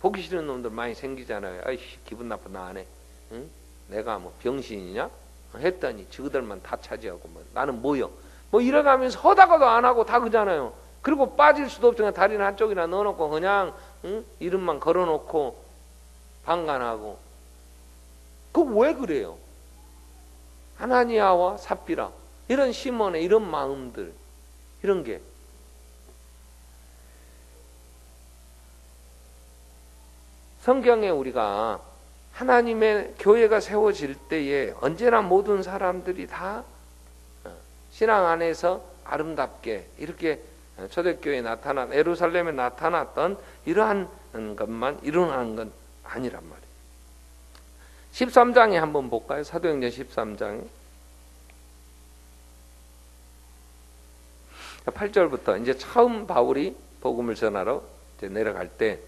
보기 싫은 놈들 많이 생기잖아요. 아이씨 기분 나빠 나 안 해. 응? 내가 뭐 병신이냐? 했더니 저들만 다 차지하고 뭐 나는 뭐요? 뭐 이래가면서 하다가도 안 하고 다 그잖아요. 그리고 빠질 수도 없죠. 그냥 다리는 한쪽이나 넣어놓고 그냥 이름만 걸어놓고 방관하고. 그 왜 그래요? 하나니아와 삽비라 이런 시몬의 이런 마음들 이런 게 성경에 우리가 하나님의 교회가 세워질 때에 언제나 모든 사람들이 다 신앙 안에서 아름답게 이렇게 초대교회에 나타난 예루살렘에 나타났던 이러한 것만 일어나는 건 아니란 말이에요. 13장에 한번 볼까요? 사도행전 13장에 8절부터 이제 처음 바울이 복음을 전하러 이제 내려갈 때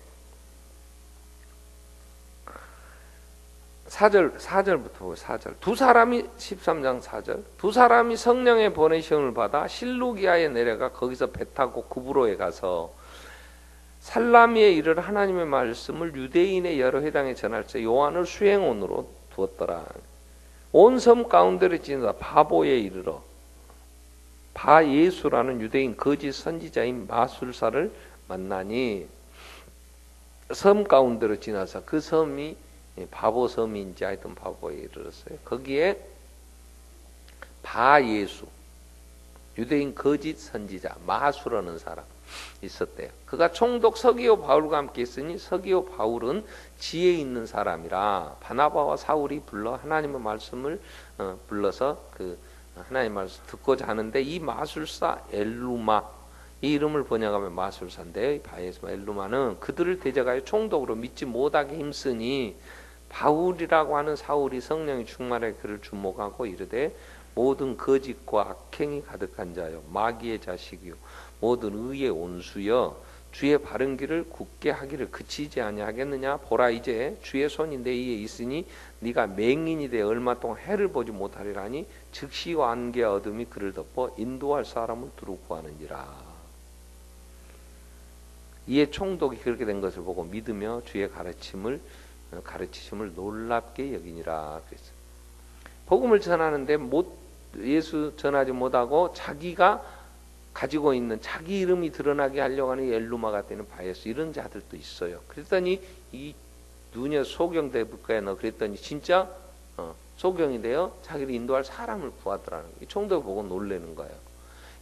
4절부터 보고 4절. 두 사람이 13장 4절. 두 사람이 성령의 보내심을 받아 실루기아에 내려가 거기서 배 타고 구브로에 가서 살라미에 이르러 하나님의 말씀을 유대인의 여러 회당에 전할 때 요한을 수행원으로 두었더라. 온 섬 가운데를 지나다 바보에 이르러 바 예수라는 유대인 거짓 선지자인 마술사를 만나니 섬 가운데로 지나서 그 섬이 바보 섬인지 하여튼 바보에 이르렀어요. 거기에 바 예수 유대인 거짓 선지자 마술하는 사람 있었대요. 그가 총독 서기오 바울과 함께 있으니 서기오 바울은 지혜 있는 사람이라 바나바와 사울이 불러 하나님의 말씀을 불러서 그 하나님의 말씀 듣고자 하는데 이 마술사 엘루마 이 이름을 번역하면 마술사인데 바예수 엘루마는 그들을 대적하여 총독으로 믿지 못하게 힘쓰니 바울이라고 하는 사울이 성령이 충만하여 그를 주목하고 이르되 모든 거짓과 악행이 가득한 자여 마귀의 자식이요 모든 의의 온수여 주의 바른 길을 굳게 하기를 그치지 아니하겠느냐. 보라 이제 주의 손이 내 위에 있으니 네가 맹인이 되어 얼마 동안 해를 보지 못하리라니 즉시 안개와 어둠이 그를 덮어 인도할 사람을 두루 구하느니라. 이에 총독이 그렇게 된 것을 보고 믿으며 주의 가르치심을 놀랍게 여기니라 그랬어요. 복음을 전하는데 예수 전하지 못하고 자기가 가지고 있는 자기 이름이 드러나게 하려고 하는 엘루마가 되는 바예수 이런 자들도 있어요. 그랬더니 이 누녀 소경대불가에 너 그랬더니 진짜 소경이 되어 자기를 인도할 사람을 구하더라는 거예요. 총독이 보고 놀라는 거예요.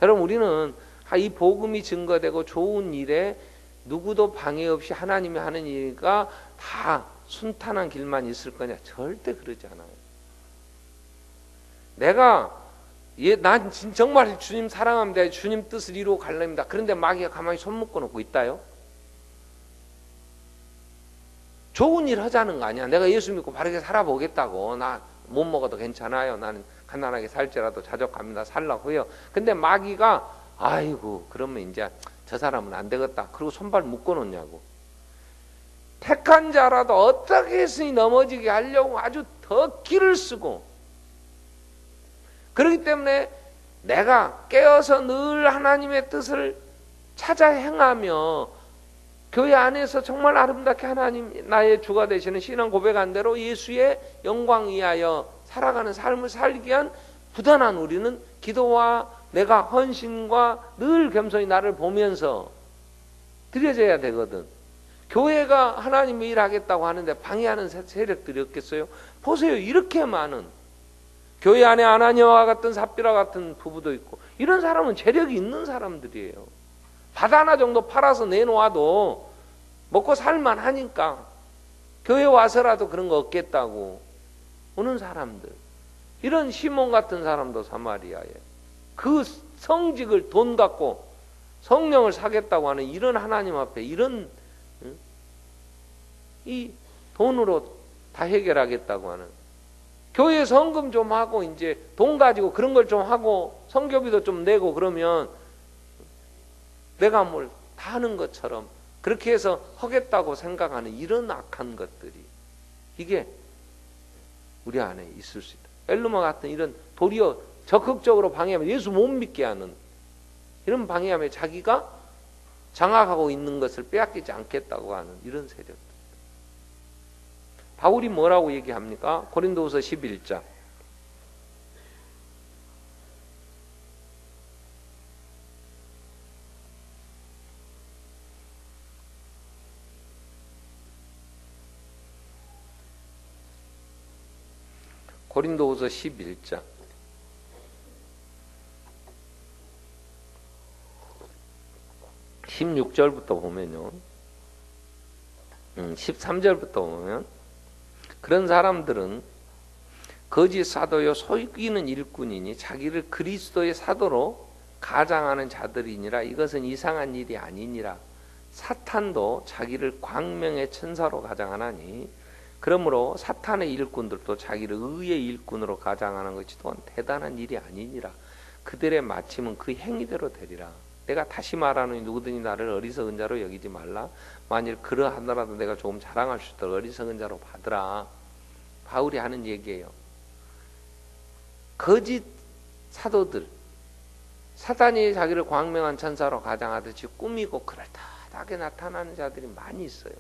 여러분 우리는 이 복음이 증거되고 좋은 일에 누구도 방해 없이 하나님이 하는 일과 다 순탄한 길만 있을 거냐? 절대 그러지 않아요. 난 정말 주님 사랑합니다. 주님 뜻을 이루고 갈랍니다. 그런데 마귀가 가만히 손 묶어 놓고 있다요? 좋은 일 하자는 거 아니야. 내가 예수 믿고 바르게 살아보겠다고. 나 못 먹어도 괜찮아요. 나는 가난하게 살지라도 자족합니다. 살라고요. 근데 마귀가 아이고 그러면 이제 저 사람은 안 되겠다. 그리고 손발 묶어 놓냐고. 택한 자라도 어떻게 했으니 넘어지게 하려고 아주 더 길을 쓰고 그렇기 때문에 내가 깨어서 늘 하나님의 뜻을 찾아 행하며 교회 안에서 정말 아름답게 하나님 나의 주가 되시는 신앙 고백한 대로 예수의 영광 위하여 살아가는 삶을 살기 위한 부단한 우리는 기도와 내가 헌신과 늘 겸손히 나를 보면서 드려져야 되거든. 교회가 하나님의 일하겠다고 하는데 방해하는 세력들이 없겠어요? 보세요. 이렇게 많은 교회 안에 아나니아와 같은 삽비라 같은 부부도 있고 이런 사람은 재력이 있는 사람들이에요. 밭 하나 정도 팔아서 내놓아도 먹고 살만 하니까 교회 와서라도 그런 거 없겠다고 오는 사람들. 이런 시몬 같은 사람도 사마리아에 그 성직을 돈 갖고 성령을 사겠다고 하는 이런 하나님 앞에 이런 이 돈으로 다 해결하겠다고 하는 교회 성금 좀 하고 이제 돈 가지고 그런 걸 좀 하고 선교비도 좀 내고 그러면 내가 뭘 다 하는 것처럼 그렇게 해서 하겠다고 생각하는 이런 악한 것들이 이게 우리 안에 있을 수 있다. 엘루마 같은 이런 도리어 적극적으로 방해하면 예수 못 믿게 하는 이런 방해하면 자기가 장악하고 있는 것을 빼앗기지 않겠다고 하는 이런 세력들. 바울이 뭐라고 얘기합니까? 고린도후서 11장. 고린도후서 11장 16절부터 보면요. 13절부터 보면 그런 사람들은 거짓 사도요 속이는 일꾼이니 자기를 그리스도의 사도로 가장하는 자들이니라. 이것은 이상한 일이 아니니라. 사탄도 자기를 광명의 천사로 가장하나니 그러므로 사탄의 일꾼들도 자기를 의의 일꾼으로 가장하는 것이 또한 대단한 일이 아니니라. 그들의 마침은 그 행위대로 되리라. 내가 다시 말하노니 누구든지 나를 어리석은 자로 여기지 말라. 만일 그러하더라도 내가 조금 자랑할 수 있도록 어리석은 자로 받으라. 바울이 하는 얘기예요. 거짓 사도들, 사단이 자기를 광명한 천사로 가장하듯이 꾸미고 그럴듯하게 나타나는 자들이 많이 있어요.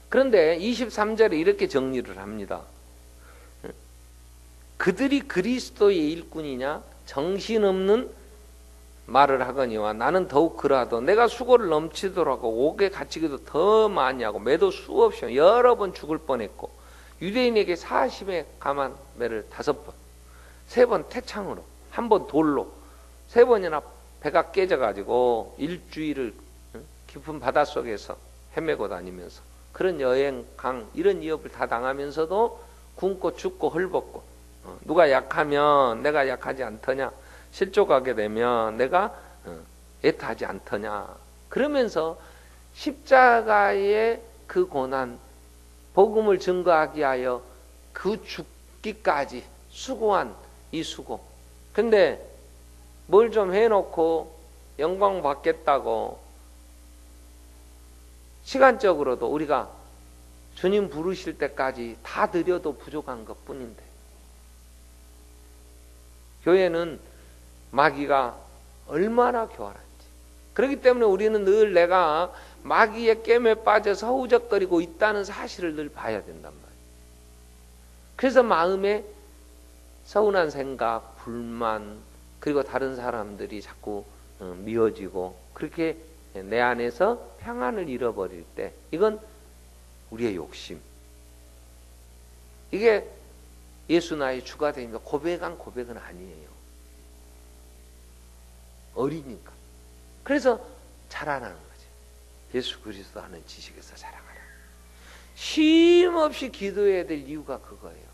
그런데 23절에 이렇게 정리를 합니다. 그들이 그리스도의 일꾼이냐 정신없는 말을 하거니와 나는 더욱 그러하도 내가 수고를 넘치도록 하고 옥에 갇히기도 더 많이 하고 매도 수없이 여러 번 죽을 뻔했고 유대인에게 40에 감한 매를 5번 3번 태창으로 1번 돌로 3번이나 배가 깨져가지고 일주일을 깊은 바닷속에서 헤매고 다니면서 그런 여행, 강 이런 위협을 다 당하면서도 굶고 죽고 헐벗고 누가 약하면 내가 약하지 않더냐 실족하게 되면 내가 애타하지 않더냐 그러면서 십자가의 그 고난 복음을 증거하기 위하여 그 죽기까지 수고한 이 수고. 근데 뭘 좀 해놓고 영광 받겠다고 시간적으로도 우리가 주님 부르실 때까지 다 드려도 부족한 것 뿐인데 교회는 마귀가 얼마나 교활한지. 그렇기 때문에 우리는 늘 내가 마귀의 깸에 빠져서 허우적거리고 있다는 사실을 늘 봐야 된단 말이에요. 그래서 마음에 서운한 생각, 불만, 그리고 다른 사람들이 자꾸 미워지고 그렇게 내 안에서 평안을 잃어버릴 때 이건 우리의 욕심. 이게 예수 나의 주가 되니까 고백한 고백은 아니에요. 어리니까. 그래서 자라나는 거죠. 예수 그리스도 하는 지식에서 자라가라. 쉼없이 기도해야 될 이유가 그거예요.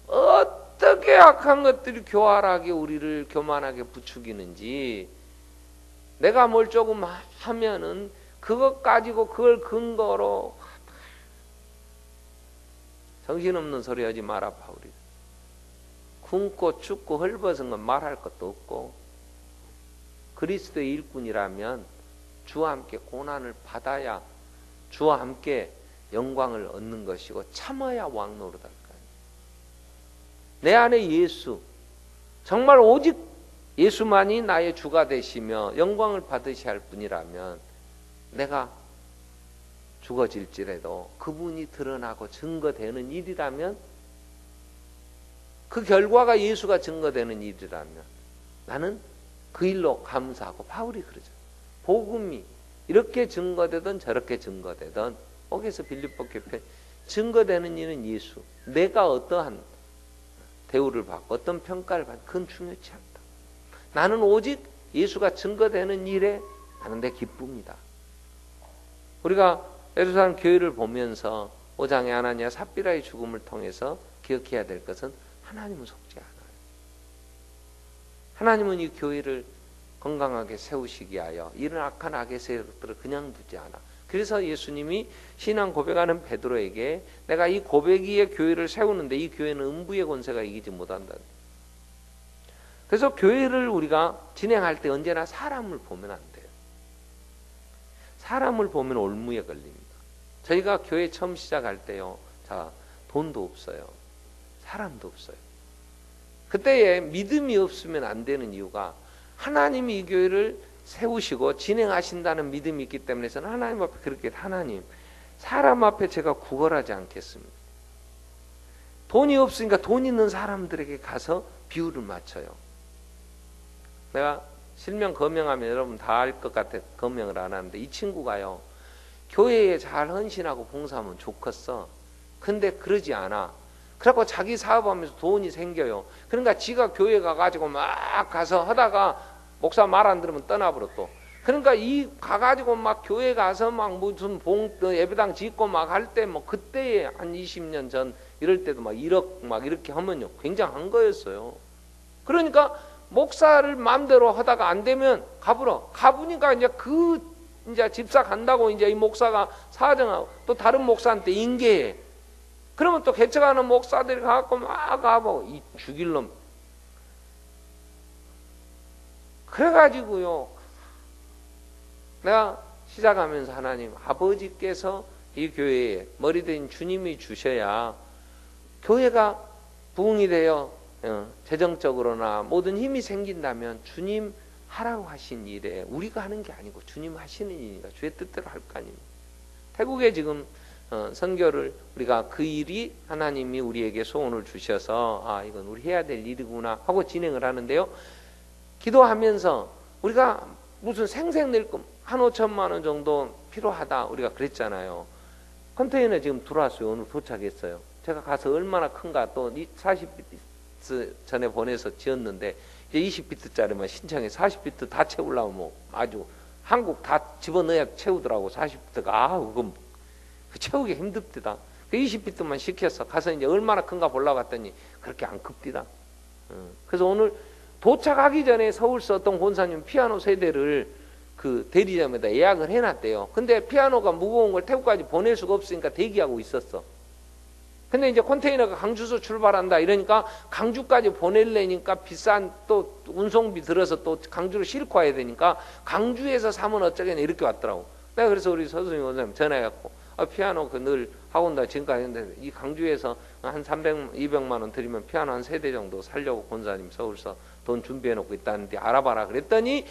어떻게 악한 것들이 교활하게 우리를 교만하게 부추기는지 내가 뭘 조금 하면은 그것 가지고 그걸 근거로 정신없는 소리 하지 마라 바울이. 굶고 춥고 헐벗은 건 말할 것도 없고 그리스도의 일꾼이라면 주와 함께 고난을 받아야 주와 함께 영광을 얻는 것이고 참아야 왕노릇할 거예요. 내 안에 예수 정말 오직 예수만이 나의 주가 되시며 영광을 받으셔야 할 분이라면 내가 죽어질지라도 그분이 드러나고 증거되는 일이라면 그 결과가 예수가 증거되는 일이라면 나는 그 일로 감사하고 바울이 그러죠. 복음이 이렇게 증거되든 저렇게 증거되든 거기서 빌립보 교회 증거되는 일은 예수. 내가 어떠한 대우를 받고 어떤 평가를 받고 그건 중요치 않다. 나는 오직 예수가 증거되는 일에 나는 내 기쁨이다. 우리가 예루살렘 교회를 보면서 5장의 아나니아 삽비라의 죽음을 통해서 기억해야 될 것은 하나님은 속지 않아요. 하나님은 이 교회를 건강하게 세우시기 위하여 이런 악한 악의 세력들을 그냥 두지 않아. 그래서 예수님이 신앙 고백하는 베드로에게 내가 이 고백 위에 교회를 세우는데 이 교회는 음부의 권세가 이기지 못한다. 그래서 교회를 우리가 진행할 때 언제나 사람을 보면 안 돼요. 사람을 보면 올무에 걸립니다. 저희가 교회 처음 시작할 때요. 자, 돈도 없어요. 사람도 없어요. 그때에 믿음이 없으면 안 되는 이유가 하나님이 이 교회를 세우시고 진행하신다는 믿음이 있기 때문에 저는 하나님 앞에 그렇게 하나님 사람 앞에 제가 구걸하지 않겠습니다. 돈이 없으니까 돈 있는 사람들에게 가서 비율을 맞춰요. 내가 실명 거명하면 여러분 다 알 것 같아 거명을 안 하는데 이 친구가요. 교회에 잘 헌신하고 봉사하면 좋겠어. 근데 그러지 않아. 그래갖고 자기 사업하면서 돈이 생겨요. 그러니까 지가 교회 가가지고 막 가서 하다가 목사 말 안 들으면 떠나버려 또. 그러니까 이 가가지고 막 교회 가서 막 무슨 예배당 짓고 막 할 때 뭐 그때에 한 20년 전 이럴 때도 막 1억 막 이렇게 하면요. 굉장한 거였어요. 그러니까 목사를 마음대로 하다가 안 되면 가불어. 가보니까 이제 집사 간다고 이제 이 목사가 사정하고 또 다른 목사한테 인계해. 그러면 또 개척하는 목사들이 가갖고 막 가보고 이 죽일 놈. 그래가지고요, 내가 시작하면서 하나님 아버지께서 이 교회에 머리된 주님이 주셔야 교회가 부흥이 되어 재정적으로나 모든 힘이 생긴다면 주님 하라고 하신 일에 우리가 하는 게 아니고 주님 하시는 일이니까 주의 뜻대로 할 거 아닙니까? 태국에 지금 선교를 우리가 그 일이 하나님이 우리에게 소원을 주셔서 아 이건 우리 해야 될 일이구나 하고 진행을 하는데요. 기도하면서 우리가 무슨 생색낼 한 5천만 원 정도 필요하다 우리가 그랬잖아요. 컨테이너 지금 들어왔어요. 오늘 도착했어요. 제가 가서 얼마나 큰가 또 40비트 전에 보내서 지었는데 이제 20비트짜리만 신청해 40비트 다 채우려면 뭐 아주 한국 다 집어넣어야 채우더라고. 40비트가 그거 채우기 힘듭디다. 그 20비트만 시켜서 가서 이제 얼마나 큰가 보려고 했더니 그렇게 안 큽디다. 그래서 오늘 도착하기 전에 서울서 어떤 권사님 피아노 세대를 그 대리점에다 예약을 해놨대요. 근데 피아노가 무거운 걸 태국까지 보낼 수가 없으니까 대기하고 있었어. 근데 이제 컨테이너가 강주에서 출발한다 이러니까 강주까지 보낼래니까 비싼 또 운송비 들어서 또 강주로 싣고 와야 되니까 강주에서 사면 어쩌겠냐 이렇게 왔더라고. 내가 그래서 우리 서수님 원장님 전화해갖고 피아노 그 늘 학원다 지금까지 했는데 이 강주에서 한 200만 원 드리면 피아노 한 3대 정도 살려고 권사님 서울서 돈 준비해놓고 있다는데 알아봐라 그랬더니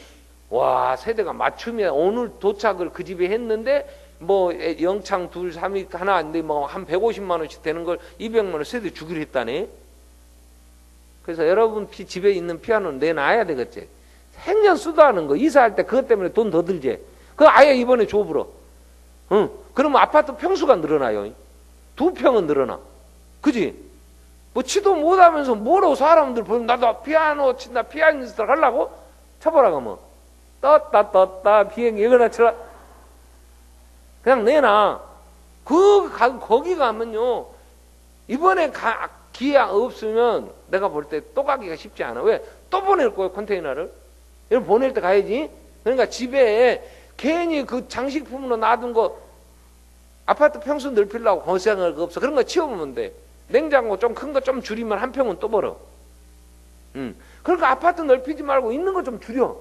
와 세대가 맞춤이야. 오늘 도착을 그 집에 했는데 뭐 영창 2, 3위 하나 안돼 뭐 한 150만 원씩 되는 걸 200만 원 세대 주기로 했다네. 그래서 여러분 집에 있는 피아노는 내놔야 되겠지. 생전 쓰도 하는 거 이사할 때 그것 때문에 돈 더 들지. 그거 아예 이번에 줘버려. 응. 그러면 아파트 평수가 늘어나요. 2평은 늘어나. 그지? 뭐 치도 못하면서 뭐라고 사람들 보면 나도 피아노 친다 피아니스트 하려고 쳐보라고 뭐 떴다 비행기 이거나 쳐라 그냥 내놔. 거기 가면요 이번에 기회 없으면 내가 볼 때 또 가기가 쉽지 않아. 왜? 또 보낼 거예요 컨테이너를. 이걸 보낼 때 가야지. 그러니까 집에 괜히 그 장식품으로 놔둔 거 아파트 평수 넓히려고 고생할 거 없어. 그런 거 치워보면 돼. 냉장고 좀 큰 거 좀 줄이면 한 평은 또 벌어. 그러니까 아파트 넓히지 말고 있는 거 좀 줄여.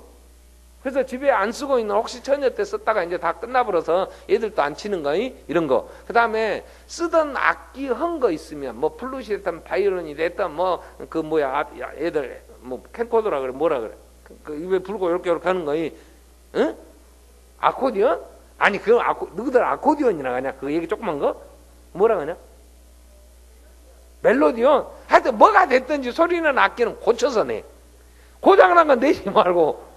그래서 집에 안 쓰고 있는 혹시 처녀 때 썼다가 이제 다 끝나버려서 애들도 안 치는 거 이런 거. 그 다음에 쓰던 악기 헌 거 있으면 뭐 플룻이 됐든 바이올린이 됐든 뭐 그 뭐야 애들 뭐 캠코더라 그래 뭐라 그래 그 입에 불고 이렇게 하는 거 응? 아코디언? 아니 그 너희들 아코디언이라 하냐 그 얘기 조그만 거 뭐라 하냐 멜로디언. 하여튼 뭐가 됐든지 소리는 악기는 고쳐서 내. 고장난 건 내지 말고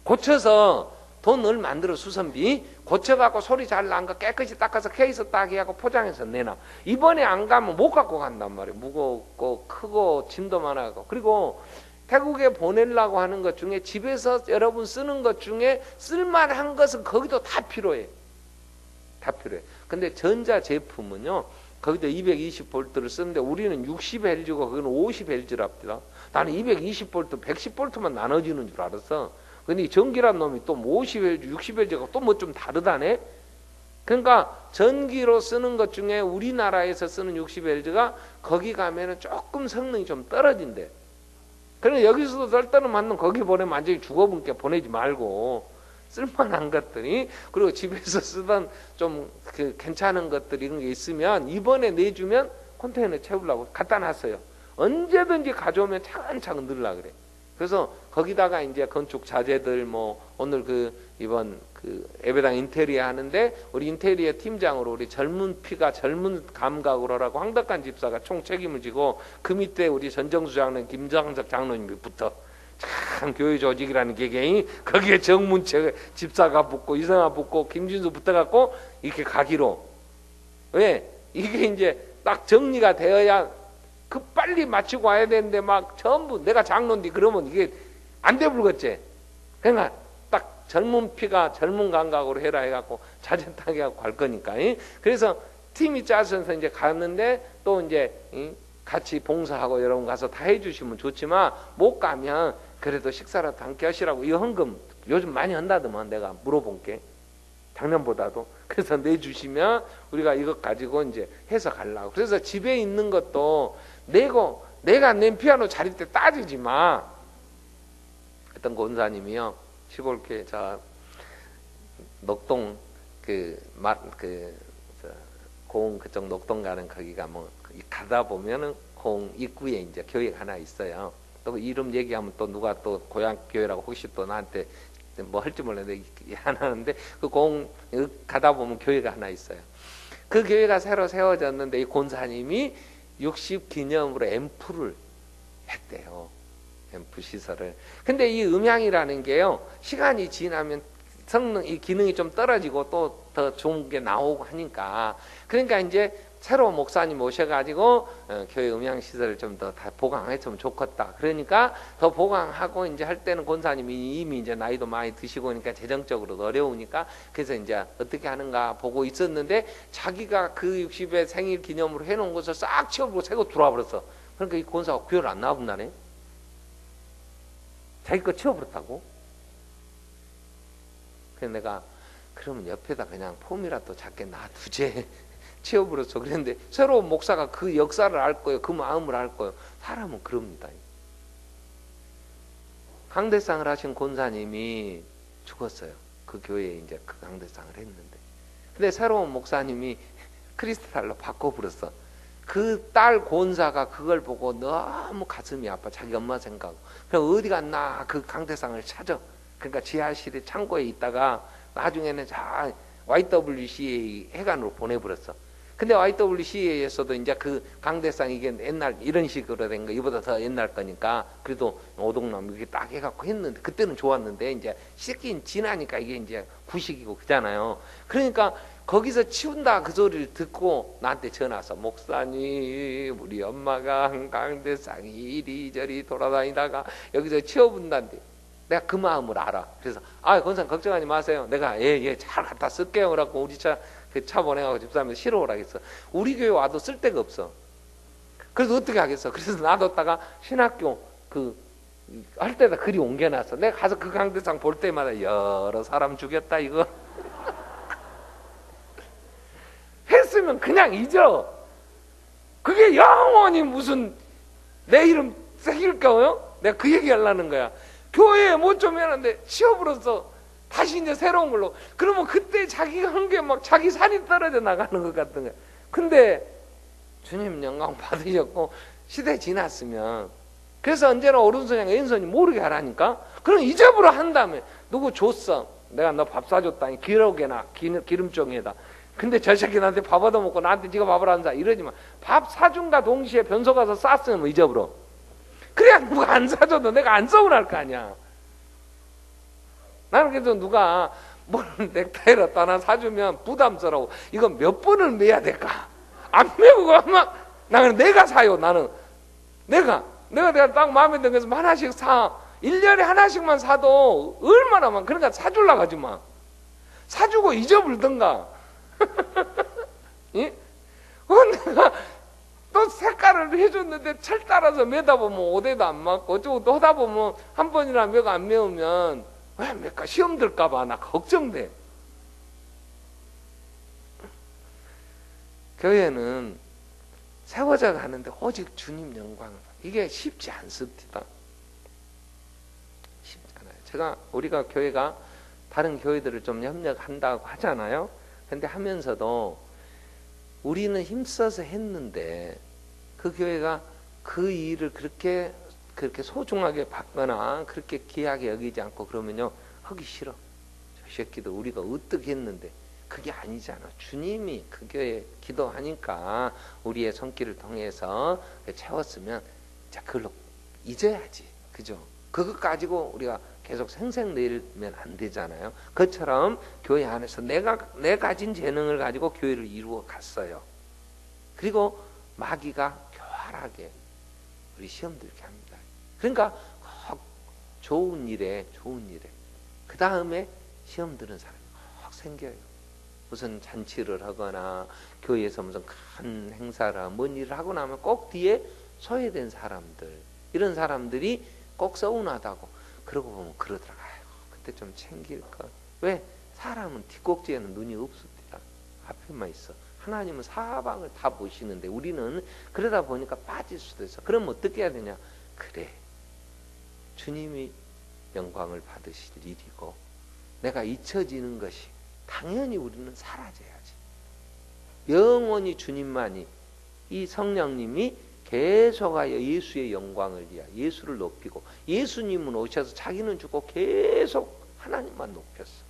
고쳐서 돈을 만들어 수선비 고쳐갖고 소리 잘 난 거 깨끗이 닦아서 케이스 딱 해갖고 포장해서 내놔. 이번에 안 가면 못 갖고 간단 말이에요. 무겁고 크고 짐도 많아갖고. 그리고 태국에 보내려고 하는 것 중에 집에서 여러분 쓰는 것 중에 쓸만한 것은 거기도 다 필요해. 다 필요해. 근데 전자 제품은요 거기도 220V를 쓰는데 우리는 60Hz고 거기는 50Hz랍니다. 나는 220V, 110V만 나눠지는 줄 알았어. 근데 이 전기란 놈이 또 50Hz, 60Hz가 또 뭐 좀 다르다네. 그러니까 전기로 쓰는 것 중에 우리나라에서 쓰는 60Hz가 거기 가면은 조금 성능이 좀 떨어진대. 그러니까 여기서도 떨떠는 맞는 거기 보내면 완전히 죽어분께 보내지 말고 쓸만한 것들이 그리고 집에서 쓰던 좀 그 괜찮은 것들 이런 게 있으면 이번에 내주면 컨테이너 채우려고 갖다 놨어요. 언제든지 가져오면 차근차근 넣으려고 그래. 그래서 거기다가 이제 건축 자재들 뭐 오늘 그 이번 그 예배당 인테리어 하는데 우리 인테리어 팀장으로 우리 젊은 피가 젊은 감각으로 하라고 황덕한 집사가 총 책임을 지고 그 밑에 우리 전정수 장로님 김장석 장로님이 붙어. 참 교회 조직이라는 게 거기에 정문채 집사가 붙고 이성아 붙고 김진수 붙어갖고 이렇게 가기로. 왜? 이게 이제 딱 정리가 되어야 그 빨리 마치고 와야 되는데 막 전부 내가 장로인데 그러면 이게 안 돼불겠지. 그러니까 딱 젊은 피가 젊은 감각으로 해라 해갖고 자전타게 하고 갈 거니까. 그래서 팀이 짜서 이제 갔는데 또 이제 같이 봉사하고 여러분 가서 다 해주시면 좋지만 못 가면 그래도 식사라도 함께 하시라고. 이 헌금 요즘 많이 한다더만 내가 물어본 게 작년보다도. 그래서 내주시면 우리가 이것 가지고 이제 해서 가려고. 그래서 집에 있는 것도 내가 낸 피아노 자릴 때 따지지 마. 어떤 권사님이요, 시골교회 저 녹동 고흥 그쪽 녹동 가는 거기가 뭐 가다 보면은 고흥 입구에 이제 교회가 하나 있어요. 또 이름 얘기하면 또 누가 또 고향 교회라고 혹시 또 나한테 뭐 할지 몰랐는데 안 하는데, 그 고흥 가다 보면 교회가 하나 있어요. 그 교회가 새로 세워졌는데 이 권사님이 60 기념으로 앰프를 했대요. 앰프 시설을. 근데 이 음향이라는 게요, 시간이 지나면 성능, 이 기능이 좀 떨어지고 또 더 좋은 게 나오고 하니까, 그러니까 이제 새로운 목사님 모셔가지고 교회 음향 시설을 좀 더 다 보강했으면 좋겠다. 그러니까 더 보강하고 이제 할 때는 권사님이 이미 이제 나이도 많이 드시고 그러니까 재정적으로 어려우니까, 그래서 이제 어떻게 하는가 보고 있었는데, 자기가 그 60의 생일 기념으로 해놓은 것을 싹 치워버리고 새거 들어와 버렸어. 그러니까 이 권사가 교회를 안 나와본다네. 자기 거 치워버렸다고. 그래서 내가 그러면 옆에다 그냥 폼이라도 작게 놔두지. 치워버렸어. 그랬는데 새로운 목사가 그 역사를 알 거예요. 그 마음을 알 거예요. 사람은 그럽니다. 강대상을 하신 권사님이 죽었어요. 그 교회에 이제 그 강대상을 했는데. 근데 새로운 목사님이 크리스탈로 바꿔버렸어. 그 딸 권사가 그걸 보고 너무 가슴이 아파. 자기 엄마 생각하고. 그래서 어디 갔나 그 강대상을 찾아. 그러니까 지하실에 창고에 있다가 나중에는 자 YWCA 해관으로 보내버렸어. 근데 YWCA에서도 이제 그 강대상 이게 옛날 이런 식으로 된 거, 이보다 더 옛날 거니까 그래도 오동나무 이렇게 딱 해갖고 했는데, 그때는 좋았는데 이제 시긴 지나니까 이게 이제 구식이고 그잖아요. 그러니까 거기서 치운다 그 소리를 듣고 나한테 전화 왔어. 목사님, 우리 엄마가 강대상이 이리저리 돌아다니다가 여기서 치워본다는데. 내가 그 마음을 알아. 그래서 권사님 걱정하지 마세요. 내가 잘 갖다 쓸게요. 그래갖고 우리 차 보내가고 집사람이 실어오라 했어. 우리 교회 와도 쓸 데가 없어. 그래서 어떻게 하겠어. 그래서 놔뒀다가 신학교 할 때다 그리 옮겨놨어. 내가 가서 그 강대상 볼 때마다 여러 사람 죽였다 이거. 했으면 그냥 잊어. 그게 영원히 무슨 내 이름 새길 거요? 내가 그 얘기 하려는 거야. 교회에 못 좀 해놨는데 치워버렸어. 다시 이제 새로운 걸로. 그러면 그때 자기가 한 게 막 자기 살이 떨어져 나가는 것 같은 거야. 근데 주님 영광 받으셨고 시대 지났으면, 그래서 언제나 오른손이랑 왼손이 모르게 하라니까. 그럼 잊어버려 한 다음에 누구 줬어. 내가 너 밥 사줬다니 기록에나 기름종에다. 근데 저 새끼 나한테 밥 얻어먹고 나한테 네가 밥을 안 사 이러지 마. 밥 사준과 동시에 변소 가서 쌌으면 잊어버려. 그래야 누가 안 사줘도 내가 안 서운할 거 아니야. 나는 그래도 누가 뭘 넥타이를 하나 사주면 부담스러워. 이거 몇 번을 매야 될까? 안 매고 아마 나는 내가 사요. 나는 내가 딱 마음에 드는 것을 하나씩 사. 1년에 하나씩만 사도 얼마나 많아. 그러니까 사주려고 하지 마. 사주고 잊어버리던가. 예? 내가 또 색깔을 해줬는데 철 따라서 매다 보면 오대도 안 맞고 어쩌고 또 하다 보면 한 번이나 매가 안 매우면 왜 매까 시험 들까봐 나 걱정돼. 교회는 세워져 가는데 오직 주님 영광을, 이게 쉽지 않습니다. 쉽지 않아요. 우리가 교회가 다른 교회들을 좀 협력한다고 하잖아요. 근데 하면서도 우리는 힘써서 했는데 그 교회가 그 일을 그렇게 소중하게 받거나 그렇게 귀하게 여기지 않고 그러면요, 하기 싫어. 저 새끼들 우리가 어떻게 했는데. 그게 아니잖아. 주님이 그 교회에 기도하니까 우리의 손길을 통해서 채웠으면 자 그걸로 잊어야지. 그죠? 그것 가지고 우리가 계속 생색내면 안 되잖아요. 그처럼 교회 안에서 내가 가진 재능을 가지고 교회를 이루어 갔어요. 그리고 마귀가 교활하게 우리 시험 들게 합니다. 그러니까 좋은 일에 그 다음에 시험 드는 사람이 꼭 생겨요. 무슨 잔치를 하거나 교회에서 무슨 큰 행사를 뭔 일을 하고 나면 꼭 뒤에 소외된 사람들, 이런 사람들이 꼭 서운하다고 그러고 보면 그러더라고요. 그때 좀 챙길 거. 왜? 사람은 뒷꼭지에는 눈이 없습니다. 앞에만 있어. 하나님은 사방을 다 보시는데 우리는 그러다 보니까 빠질 수도 있어. 그럼 어떻게 해야 되냐? 그래, 주님이 영광을 받으실 일이고, 내가 잊혀지는 것이 당연히 우리는 사라져야지. 영원히 주님만이, 이 성령님이 계속하여 예수의 영광을 위하여 예수를 높이고, 예수님은 오셔서 자기는 죽고 계속 하나님만 높였어.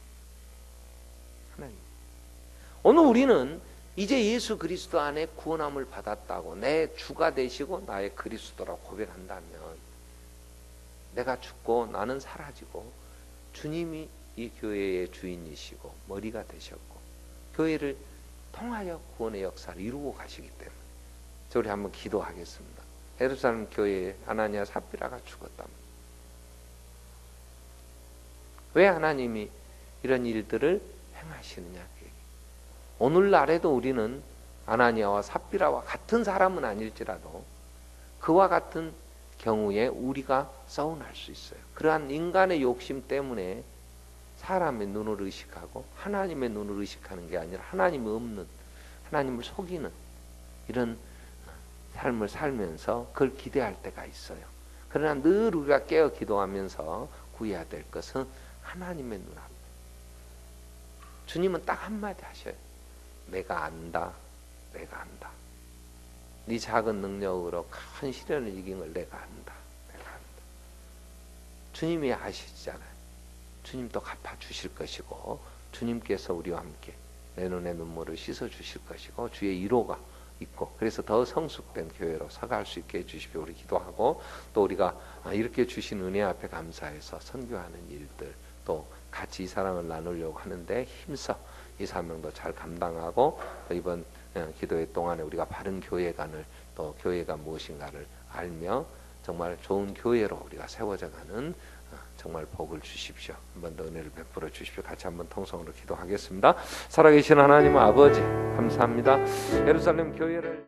하나님. 오늘 우리는 이제 예수 그리스도 안에 구원함을 받았다고 내 주가 되시고 나의 그리스도라고 고백한다면, 내가 죽고 나는 사라지고 주님이 이 교회의 주인이시고 머리가 되셨고 교회를 통하여 구원의 역사를 이루고 가시기 때문에 우리 한번 기도하겠습니다. 예루살렘 교회에 아나니아 삽비라가 죽었다면 왜 하나님이 이런 일들을 행하시느냐. 오늘날에도 우리는 아나니아와 삽비라와 같은 사람은 아닐지라도 그와 같은 경우에 우리가 서운할 수 있어요. 그러한 인간의 욕심 때문에 사람의 눈을 의식하고 하나님의 눈을 의식하는 게 아니라 하나님이 없는, 하나님을 속이는 이런 삶을 살면서 그걸 기대할 때가 있어요. 그러나 늘 우리가 깨어 기도하면서 구해야 될 것은 하나님의 눈앞. 주님은 딱 한마디 하셔요. 내가 안다. 내가 안다. 네 작은 능력으로 큰 시련을 이긴 걸 내가 안다. 내가 안다. 주님이 아시잖아요. 주님도 갚아주실 것이고 주님께서 우리와 함께 내 눈의 눈물을 씻어주실 것이고 주의 위로가 있고, 그래서 더 성숙된 교회로 서갈 수 있게 해주십시오. 우리 기도하고, 또 우리가 이렇게 주신 은혜 앞에 감사해서 선교하는 일들, 또 같이 이 사랑을 나누려고 하는데 힘써 이 사명도 잘 감당하고, 또 이번 기도회 동안에 우리가 바른 교회관을, 또 교회가 무엇인가를 알며 정말 좋은 교회로 우리가 세워져 가는 정말 복을 주십시오. 한 번 더 은혜를 베풀어 주십시오. 같이 한번 통성으로 기도하겠습니다. 살아계신 하나님 아버지 감사합니다. 예루살렘 교회를